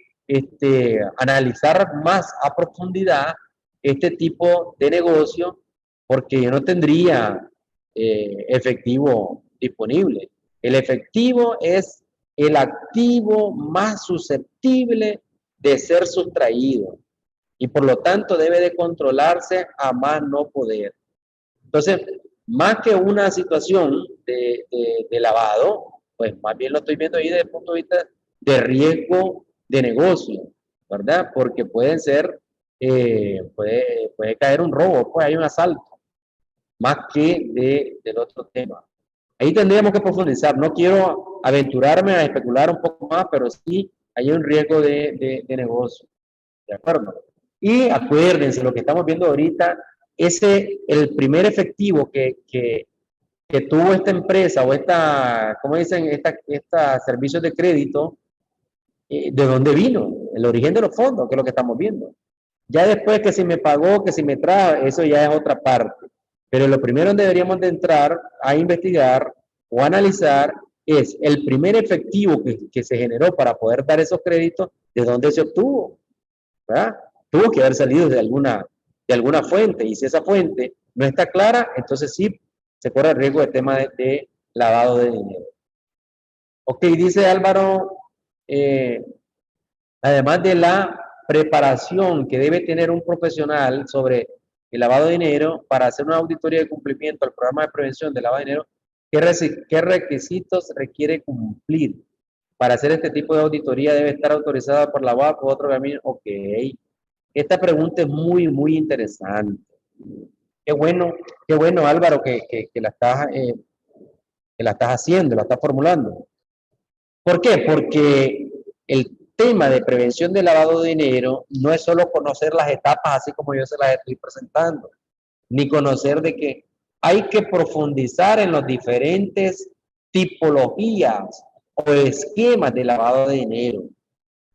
analizar más a profundidad este tipo de negocio, porque yo no tendría efectivo disponible. El efectivo es el activo más susceptible de ser sustraído y por lo tanto debe de controlarse a más no poder. Entonces, más que una situación de lavado, pues más bien lo estoy viendo ahí desde el punto de vista de riesgo de negocio, ¿verdad? Porque pueden ser, puede caer un robo, pues hay un asalto, más que del otro tema. Ahí tendríamos que profundizar. No quiero aventurarme a especular un poco más, pero sí hay un riesgo de negocio. ¿De acuerdo? Y acuérdense, lo que estamos viendo ahorita, el primer efectivo que tuvo esta empresa o esta, ¿cómo dicen? Esta servicios de crédito, ¿de dónde vino? El origen de los fondos, que es lo que estamos viendo. Ya después que si me pagó, que si me trajo, eso ya es otra parte. Pero lo primero donde deberíamos de entrar a investigar o analizar es el primer efectivo que se generó para poder dar esos créditos, ¿de dónde se obtuvo? ¿Verdad? Tuvo que haber salido de alguna fuente, y si esa fuente no está clara, entonces sí se corre el riesgo de tema de lavado de dinero. Ok, dice Álvaro, eh, además de la preparación que debe tener un profesional sobre el lavado de dinero para hacer una auditoría de cumplimiento al programa de prevención de lavado de dinero, ¿qué requisitos requiere cumplir? Para hacer este tipo de auditoría debe estar autorizada por la UAP o otro camino. Ok, esta pregunta es muy, muy interesante. Qué bueno Álvaro, que la estás haciendo, la estás formulando. ¿Por qué? Porque el tema de prevención de lavado de dinero no es solo conocer las etapas así como yo se las estoy presentando, ni conocer de que hay que profundizar en las diferentes tipologías o esquemas de lavado de dinero.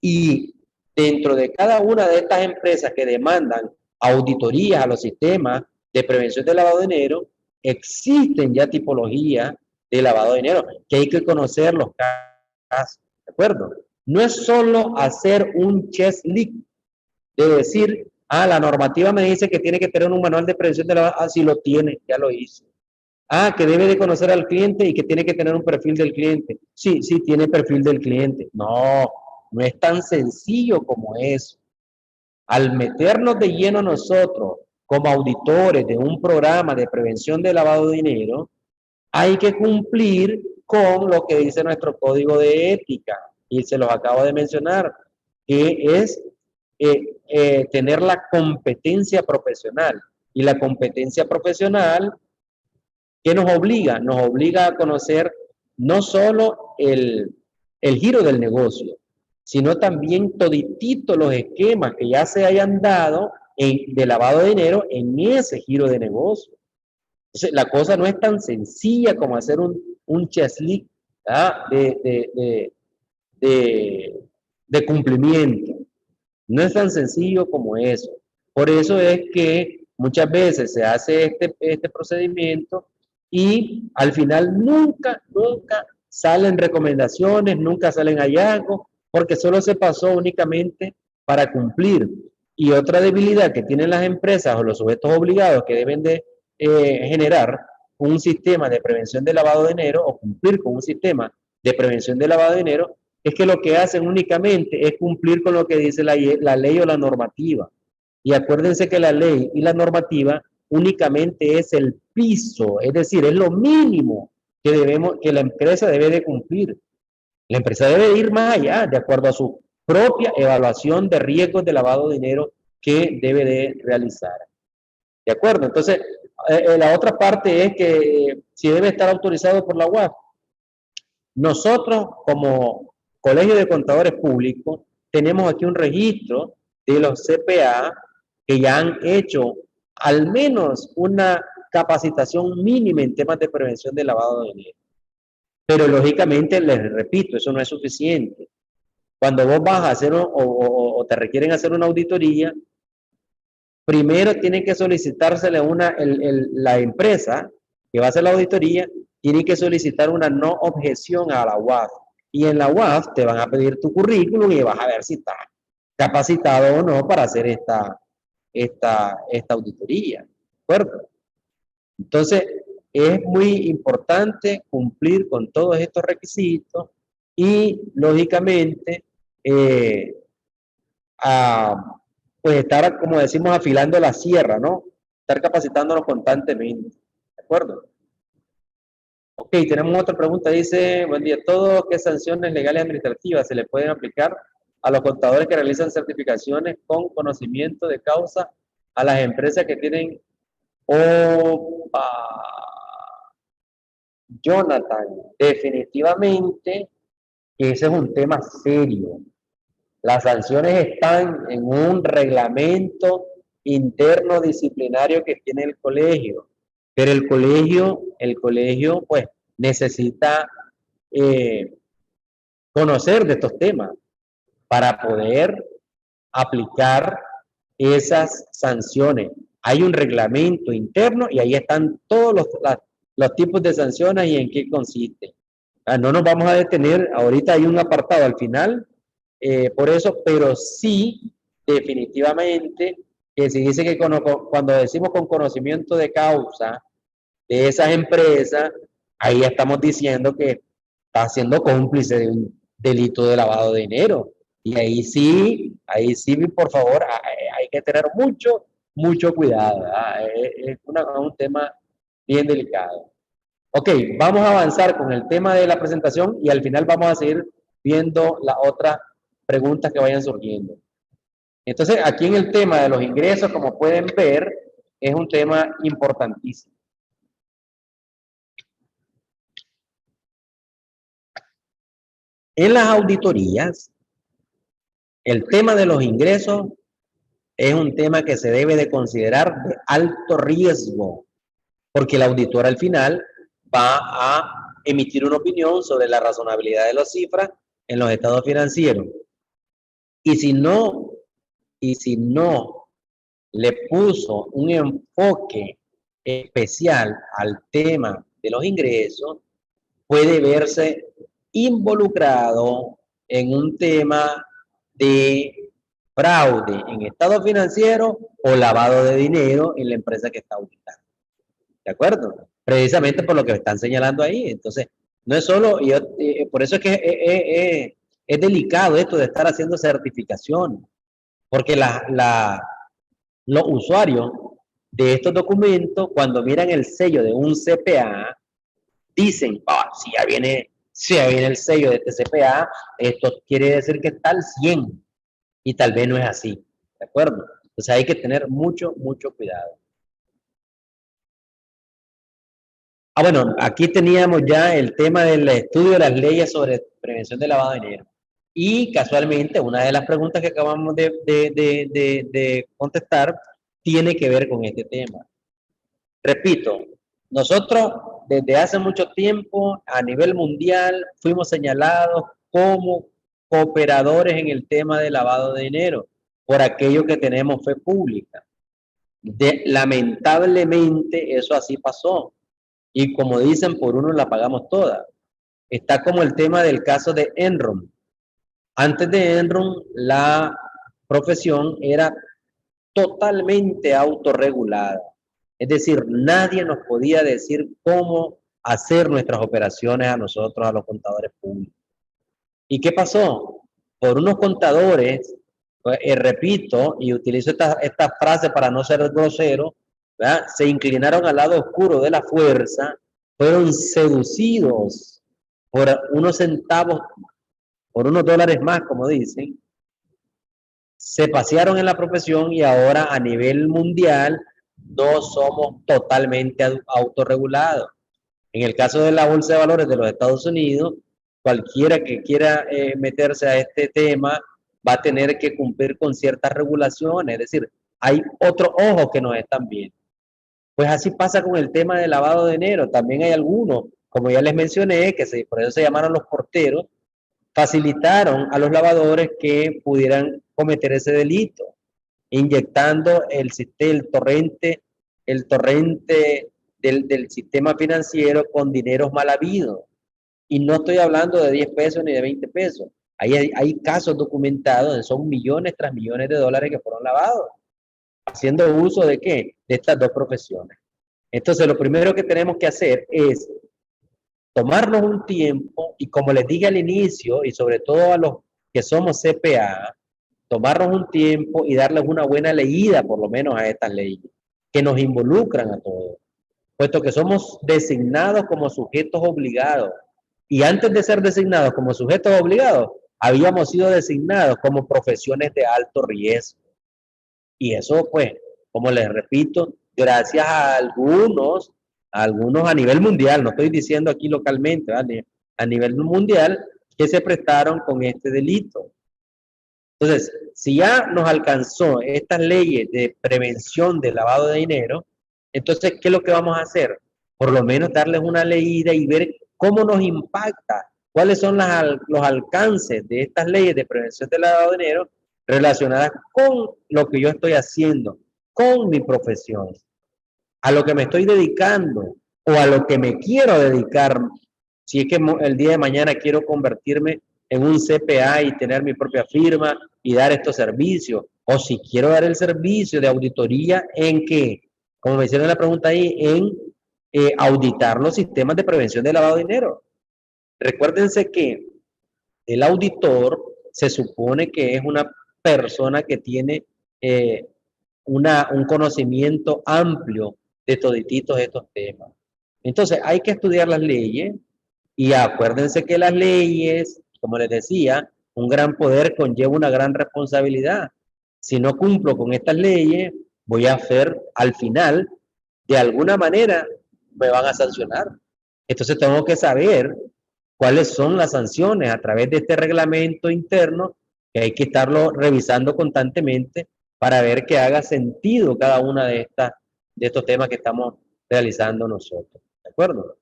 Y dentro de cada una de estas empresas que demandan auditorías a los sistemas de prevención de lavado de dinero, existen ya tipologías de lavado de dinero que hay que conocer los casos, ¿de acuerdo? No es solo hacer un checklist de decir, la normativa me dice que tiene que tener un manual de prevención de lavado, sí lo tiene, ya lo hizo. Que debe de conocer al cliente y que tiene que tener un perfil del cliente. Sí, sí, tiene perfil del cliente. No, no es tan sencillo como eso. Al meternos de lleno nosotros como auditores de un programa de prevención de lavado de dinero, hay que cumplir con lo que dice nuestro código de ética, y se los acabo de mencionar, que es tener la competencia profesional. Y la competencia profesional, ¿qué nos obliga? Nos obliga a conocer no solo el giro del negocio, sino también toditito los esquemas que ya se hayan dado de lavado de dinero en ese giro de negocio. Entonces, la cosa no es tan sencilla como hacer un checklist de cumplimiento. No es tan sencillo como eso. Por eso es que muchas veces se hace este procedimiento y al final nunca salen recomendaciones, nunca salen hallazgos, porque solo se pasó únicamente para cumplir. Y otra debilidad que tienen las empresas o los sujetos obligados que deben de generar un sistema de prevención de lavado de dinero o cumplir con un sistema de prevención de lavado de dinero es que lo que hacen únicamente es cumplir con lo que dice la ley o la normativa. Y acuérdense que la ley y la normativa únicamente es el piso, es decir, es lo mínimo que la empresa debe de cumplir. La empresa debe ir más allá, de acuerdo a su propia evaluación de riesgos de lavado de dinero que debe de realizar. ¿De acuerdo? Entonces, la otra parte es que si debe estar autorizado por la UAF. Nosotros, como Colegio de Contadores Públicos, tenemos aquí un registro de los CPA que ya han hecho al menos una capacitación mínima en temas de prevención de lavado de dinero. Pero lógicamente, les repito, eso no es suficiente. Cuando vos vas a hacer o te requieren hacer una auditoría, primero tienen que solicitársele la empresa que va a hacer la auditoría, tiene que solicitar una no objeción a la UAF. Y en la UAF te van a pedir tu currículum y vas a ver si estás capacitado o no para hacer esta auditoría. ¿De acuerdo? Entonces, es muy importante cumplir con todos estos requisitos y, lógicamente, pues estar, como decimos, afilando la sierra, ¿no? Estar capacitándonos constantemente. ¿De acuerdo? Ok, tenemos otra pregunta. Dice, buen día a todos. ¿Qué sanciones legales administrativas se le pueden aplicar a los contadores que realizan certificaciones con conocimiento de causa a las empresas que tienen... Opa. Jonathan, definitivamente ese es un tema serio. Las sanciones están en un reglamento interno disciplinario que tiene el colegio, pero el colegio pues necesita conocer de estos temas para poder aplicar esas sanciones. Hay un reglamento interno y ahí están todos los tipos de sanciones y en qué consiste. No nos vamos a detener, ahorita hay un apartado al final por eso, pero sí, definitivamente, que se dice que cuando decimos con conocimiento de causa de esas empresas, ahí estamos diciendo que está siendo cómplice de un delito de lavado de dinero. Y ahí sí, por favor, hay que tener mucho cuidado. Es un tema bien delicado. Ok, vamos a avanzar con el tema de la presentación y al final vamos a seguir viendo las otras preguntas que vayan surgiendo. Entonces, aquí en el tema de los ingresos, como pueden ver, es un tema importantísimo. En las auditorías, el tema de los ingresos es un tema que se debe de considerar de alto riesgo, porque el auditor al final va a emitir una opinión sobre la razonabilidad de las cifras en los estados financieros. Y si no le puso un enfoque especial al tema de los ingresos, puede verse involucrado en un tema de fraude en estado financiero o lavado de dinero en la empresa que está auditando. ¿De acuerdo? Precisamente por lo que están señalando ahí. Entonces, no es solo, por eso es que es delicado esto de estar haciendo certificación, porque los usuarios de estos documentos, cuando miran el sello de un CPA, dicen, si ya viene el sello de este CPA, esto quiere decir que está al 100, y tal vez no es así, ¿de acuerdo? Entonces hay que tener mucho cuidado. Bueno, aquí teníamos ya el tema del estudio de las leyes sobre prevención de lavado de dinero. Y casualmente, una de las preguntas que acabamos de contestar tiene que ver con este tema. Repito, nosotros desde hace mucho tiempo a nivel mundial fuimos señalados como cooperadores en el tema de lavado de dinero por aquello que tenemos fe pública. Lamentablemente eso así pasó y como dicen, por uno la pagamos toda. Está como el tema del caso de Enron. Antes de Enron la profesión era totalmente autorregulada. Es decir, nadie nos podía decir cómo hacer nuestras operaciones a nosotros, a los contadores públicos. ¿Y qué pasó? Por unos contadores, repito, y utilizo esta frase para no ser grosero, ¿verdad? Se inclinaron al lado oscuro de la fuerza, fueron seducidos por unos centavos, por unos dólares más, como dicen, se pasearon en la profesión y ahora a nivel mundial no somos totalmente autorregulados. En el caso de la Bolsa de Valores de los Estados Unidos, cualquiera que quiera meterse a este tema va a tener que cumplir con ciertas regulaciones, es decir, hay otros ojos que nos están viendo. Pues así pasa con el tema del lavado de dinero. También hay algunos, como ya les mencioné, por eso se llamaron los porteros, facilitaron a los lavadores que pudieran cometer ese delito, inyectando el torrente del sistema financiero con dineros mal habidos. Y no estoy hablando de 10 pesos ni de 20 pesos. Hay casos documentados donde son millones tras millones de dólares que fueron lavados, haciendo uso de ¿qué? De estas dos profesiones. Entonces, lo primero que tenemos que hacer es tomarnos un tiempo y, como les dije al inicio, y sobre todo a los que somos CPA, tomarnos un tiempo y darles una buena leída, por lo menos, a estas leyes, que nos involucran a todos, puesto que somos designados como sujetos obligados. Y antes de ser designados como sujetos obligados, habíamos sido designados como profesiones de alto riesgo. Y eso, pues, como les repito, gracias a algunos a nivel mundial, no estoy diciendo aquí localmente, ¿vale? A nivel mundial, que se prestaron con este delito. Entonces, si ya nos alcanzó estas leyes de prevención del lavado de dinero, entonces, ¿qué es lo que vamos a hacer? Por lo menos darles una leída y ver cómo nos impacta, cuáles son los alcances de estas leyes de prevención del lavado de dinero relacionadas con lo que yo estoy haciendo, con mi profesión, a lo que me estoy dedicando o a lo que me quiero dedicar. Si es que el día de mañana quiero convertirme en un CPA y tener mi propia firma y dar estos servicios, o si quiero dar el servicio de auditoría en que, como me hicieron la pregunta ahí, en auditar los sistemas de prevención de lavado de dinero. Recuérdense que el auditor se supone que es una persona que tiene un conocimiento amplio de todititos estos temas. Entonces, hay que estudiar las leyes y acuérdense que las leyes, como les decía, un gran poder conlleva una gran responsabilidad. Si no cumplo con estas leyes, voy a hacer, al final, de alguna manera, me van a sancionar. Entonces, tengo que saber cuáles son las sanciones a través de este reglamento interno, que hay que estarlo revisando constantemente para ver que haga sentido cada una de estos temas que estamos realizando nosotros. ¿De acuerdo?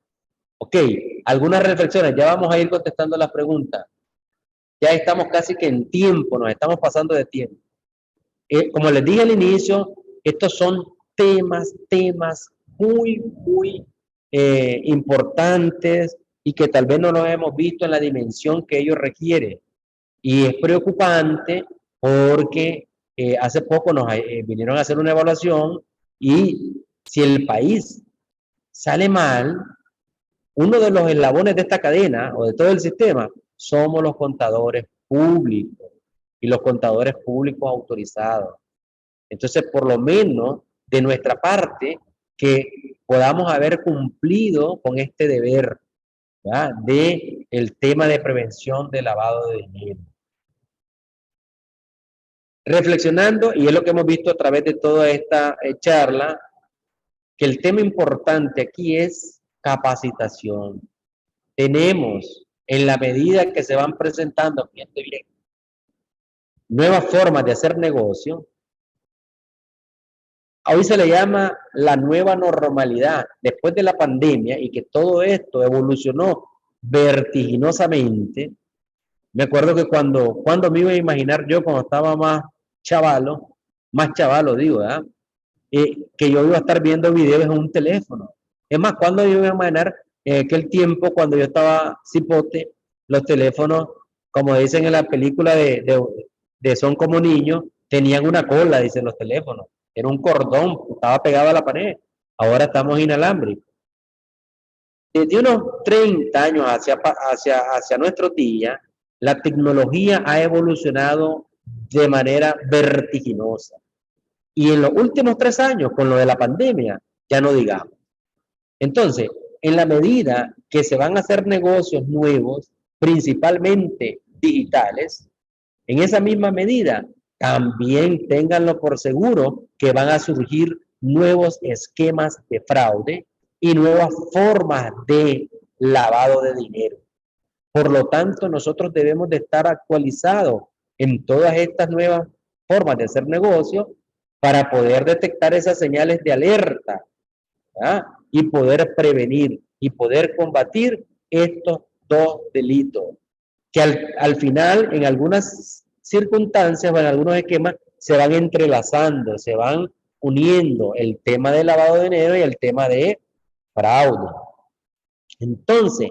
Ok, algunas reflexiones, ya vamos a ir contestando las preguntas. Ya estamos casi que en tiempo, nos estamos pasando de tiempo. Como les dije al inicio, estos son temas muy importantes y que tal vez no los hemos visto en la dimensión que ellos requieren. Y es preocupante porque hace poco nos vinieron a hacer una evaluación y si el país sale mal, uno de los eslabones de esta cadena o de todo el sistema somos los contadores públicos y los contadores públicos autorizados. Entonces, por lo menos de nuestra parte, que podamos haber cumplido con este deber, ¿verdad?, de el tema de prevención de lavado de dinero. Reflexionando, y es lo que hemos visto a través de toda esta charla, que el tema importante aquí es capacitación. Tenemos, en la medida que se van presentando, fíjate bien, nuevas formas de hacer negocio, hoy se le llama la nueva normalidad, después de la pandemia, y que todo esto evolucionó vertiginosamente. Me acuerdo que cuando me iba a imaginar yo cuando estaba más chavalo digo, ¿verdad? Que yo iba a estar viendo videos en un teléfono. Es más, cuando yo iba a imaginar en aquel tiempo, cuando yo estaba cipote, los teléfonos, como dicen en la película de Son como niños, tenían una cola, dicen los teléfonos. Era un cordón, estaba pegado a la pared. Ahora estamos inalámbricos. Desde unos 30 años hacia nuestros días, la tecnología ha evolucionado de manera vertiginosa. Y en los últimos 3 años, con lo de la pandemia, ya no digamos. Entonces, en la medida que se van a hacer negocios nuevos, principalmente digitales, en esa misma medida, también ténganlo por seguro que van a surgir nuevos esquemas de fraude y nuevas formas de lavado de dinero. Por lo tanto, nosotros debemos de estar actualizados en todas estas nuevas formas de hacer negocio para poder detectar esas señales de alerta ¿verdad? Y poder prevenir y poder combatir estos dos delitos, que al final, en algunas circunstancias o en algunos esquemas, se van entrelazando, se van uniendo el tema de lavado de dinero y el tema de fraude. Entonces,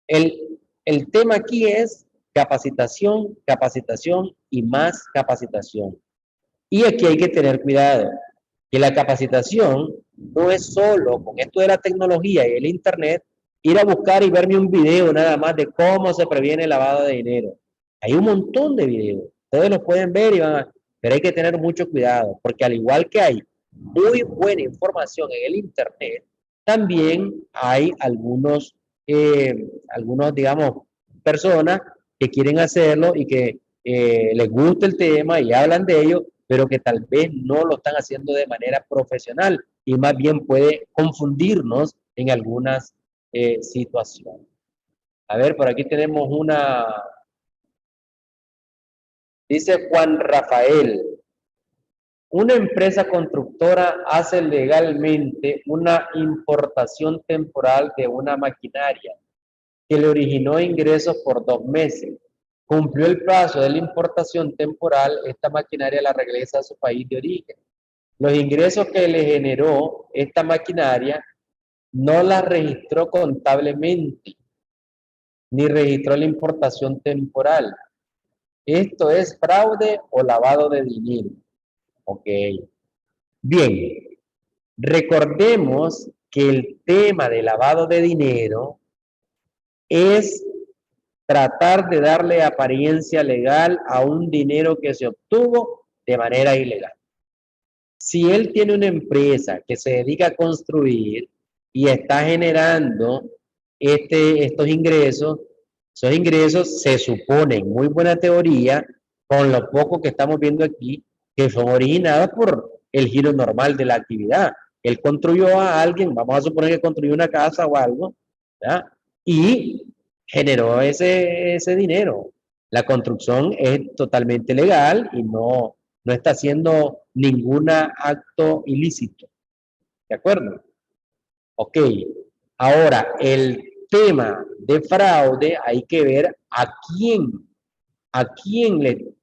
el tema aquí es capacitación, capacitación y más capacitación. Y aquí hay que tener cuidado, que la capacitación no es solo con esto de la tecnología y el internet, ir a buscar y verme un video nada más de cómo se previene el lavado de dinero. Hay un montón de videos, ustedes los pueden ver y van a, pero hay que tener mucho cuidado, porque al igual que hay muy buena información en el internet, también hay algunos, digamos, personas que quieren hacerlo y que les gusta el tema y hablan de ello, pero que tal vez no lo están haciendo de manera profesional y más bien puede confundirnos en algunas situaciones. A ver, por aquí tenemos una, dice Juan Rafael, una empresa constructora hace legalmente una importación temporal de una maquinaria que le originó ingresos por 2 meses. Cumplió el plazo de la importación temporal, esta maquinaria la regresa a su país de origen. Los ingresos que le generó esta maquinaria no la registró contablemente, ni registró la importación temporal. ¿Esto es fraude o lavado de dinero? Ok. Bien, recordemos que el tema de lavado de dinero es tratar de darle apariencia legal a un dinero que se obtuvo de manera ilegal. Si él tiene una empresa que se dedica a construir y está generando estos ingresos, esos ingresos se suponen, muy buena teoría, con lo poco que estamos viendo aquí, que son originados por el giro normal de la actividad. Él construyó a alguien, vamos a suponer que construyó una casa o algo, ¿verdad? Y generó ese dinero. La construcción es totalmente legal y no está haciendo ningún acto ilícito. ¿De acuerdo? Ok. Ahora, el tema de fraude, hay que ver a quién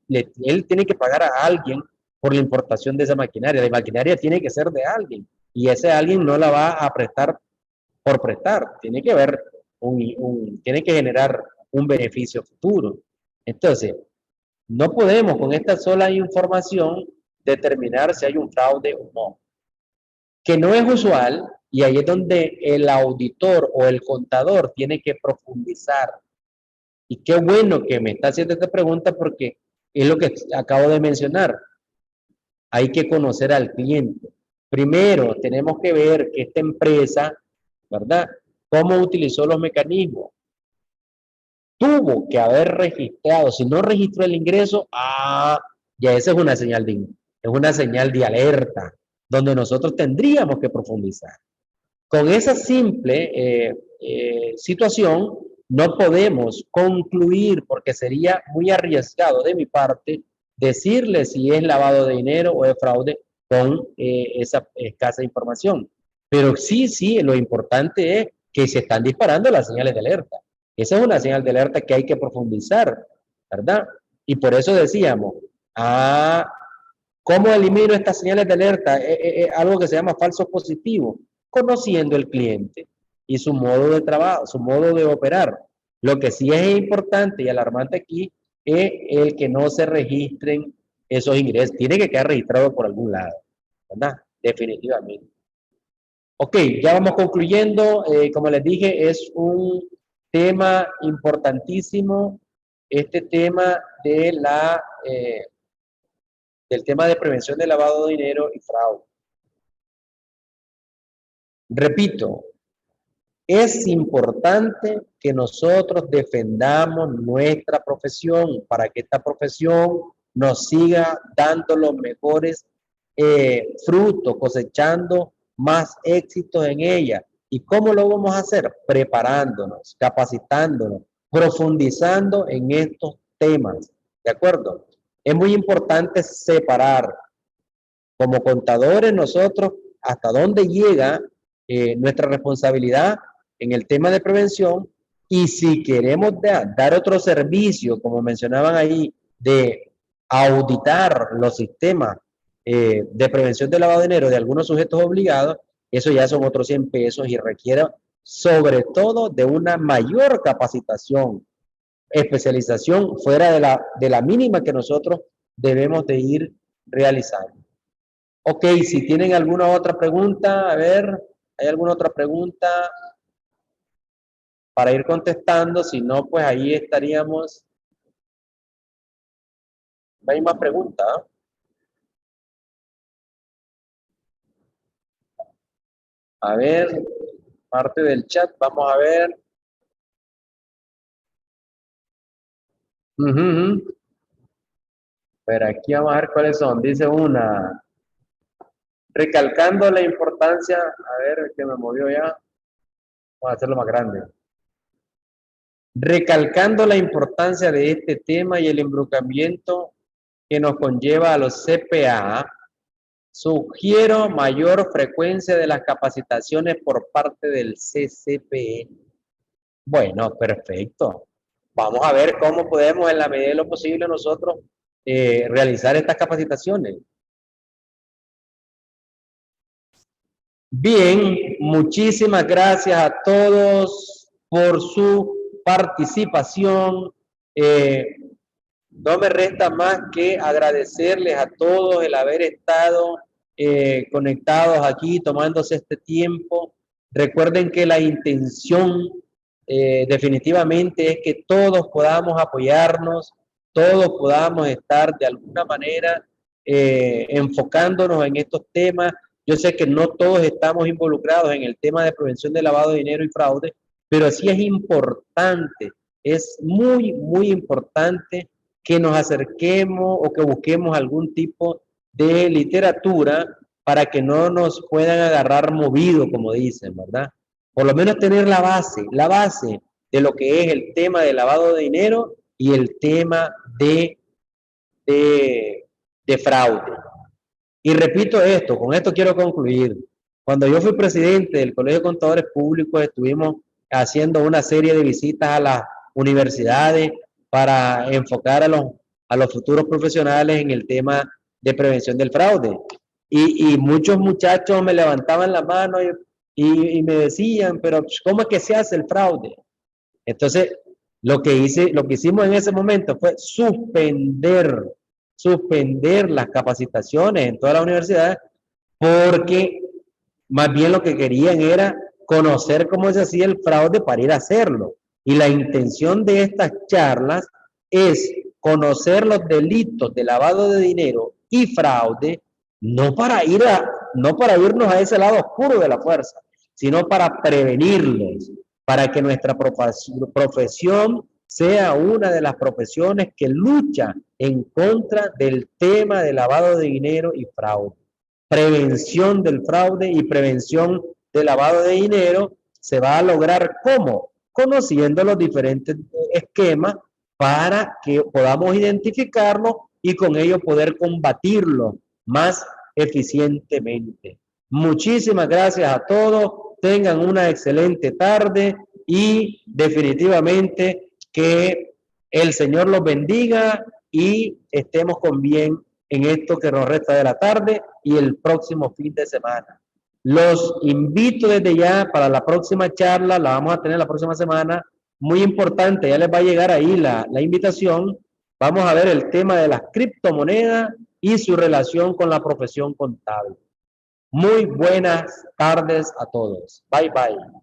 él tiene que pagar a alguien por la importación de esa maquinaria. La maquinaria tiene que ser de alguien y ese alguien no la va a prestar por prestar. Tiene que haber tiene que generar un beneficio futuro. Entonces, no podemos con esta sola información determinar si hay un fraude o no, que no es usual, y ahí es donde el auditor o el contador tiene que profundizar. Y qué bueno que me está haciendo esta pregunta porque es lo que acabo de mencionar. Hay que conocer al cliente. Primero, tenemos que ver que esta empresa, ¿verdad? ¿Cómo utilizó los mecanismos? Tuvo que haber registrado. Si no registró el ingreso, ya esa es una señal de alerta, donde nosotros tendríamos que profundizar. Con esa simple situación, no podemos concluir, porque sería muy arriesgado de mi parte, decirle si es lavado de dinero o es fraude con esa escasa información. Pero sí, lo importante es que se están disparando las señales de alerta. Esa es una señal de alerta que hay que profundizar, ¿verdad? Y por eso decíamos, ¿cómo elimino estas señales de alerta? Algo que se llama falso positivo, conociendo el cliente y su modo de trabajo, su modo de operar. Lo que sí es importante y alarmante aquí es el que no se registren esos ingresos. Tiene que quedar registrado por algún lado, ¿verdad? Definitivamente. Ok, ya vamos concluyendo. Como les dije, es un tema importantísimo, este tema del tema de prevención de lavado de dinero y fraude. Repito, es importante que nosotros defendamos nuestra profesión para que esta profesión nos siga dando los mejores frutos, cosechando más éxitos en ella. ¿Y cómo lo vamos a hacer? Preparándonos, capacitándonos, profundizando en estos temas. ¿De acuerdo? Es muy importante separar como contadores nosotros hasta dónde llega nuestra responsabilidad en el tema de prevención, y si queremos dar otro servicio, como mencionaban ahí, de auditar los sistemas de prevención de lavado de dinero de algunos sujetos obligados, eso ya son otros 100 pesos y requiere sobre todo de una mayor capacitación, especialización fuera de la mínima que nosotros debemos de ir realizando. Ok, si tienen alguna otra pregunta, a ver, ¿hay alguna otra pregunta para ir contestando? Si no, pues ahí estaríamos. ¿No hay más preguntas? A ver, parte del chat, vamos a ver. Pero aquí vamos a ver cuáles son. Dice una, recalcando la importancia, a ver, que me movió ya. Vamos a hacerlo más grande. Recalcando la importancia de este tema y el involucramiento que nos conlleva a los CPA, sugiero mayor frecuencia de las capacitaciones por parte del CCPE. Bueno, perfecto. Vamos a ver cómo podemos, en la medida de lo posible, nosotros realizar estas capacitaciones. Bien, muchísimas gracias a todos por su participación. No me resta más que agradecerles a todos el haber estado conectados aquí, tomándose este tiempo. Recuerden que la intención definitivamente es que todos podamos apoyarnos, todos podamos estar de alguna manera enfocándonos en estos temas. Yo sé que no todos estamos involucrados en el tema de prevención de lavado de dinero y fraude, pero sí es importante, es muy, muy importante que nos acerquemos o que busquemos algún tipo de literatura para que no nos puedan agarrar movidos, como dicen, ¿verdad? Por lo menos tener la base de lo que es el tema de lavado de dinero y el tema de fraude. Y repito esto, con esto quiero concluir. Cuando yo fui presidente del Colegio de Contadores Públicos, estuvimos haciendo una serie de visitas a las universidades para enfocar a los futuros profesionales en el tema de prevención del fraude. Y muchos muchachos me levantaban la mano y me decían, pero ¿cómo es que se hace el fraude? Entonces, lo que hicimos en ese momento fue suspender las capacitaciones en toda la universidad, porque más bien lo que querían era conocer cómo se hacía el fraude para ir a hacerlo. Y la intención de estas charlas es conocer los delitos de lavado de dinero y fraude, no para irnos a ese lado oscuro de la fuerza, sino para prevenirlos, para que nuestra profesión sea una de las profesiones que lucha en contra del tema de lavado de dinero y fraude. Prevención del fraude y prevención del lavado de dinero se va a lograr ¿cómo? Conociendo los diferentes esquemas para que podamos identificarlo y con ello poder combatirlo más eficientemente. Muchísimas gracias a todos, tengan una excelente tarde y definitivamente que el Señor los bendiga y estemos con bien en esto que nos resta de la tarde y el próximo fin de semana. Los invito desde ya para la próxima charla, la vamos a tener la próxima semana, muy importante, ya les va a llegar ahí la invitación. Vamos a ver el tema de las criptomonedas y su relación con la profesión contable. Muy buenas tardes a todos. Bye, bye.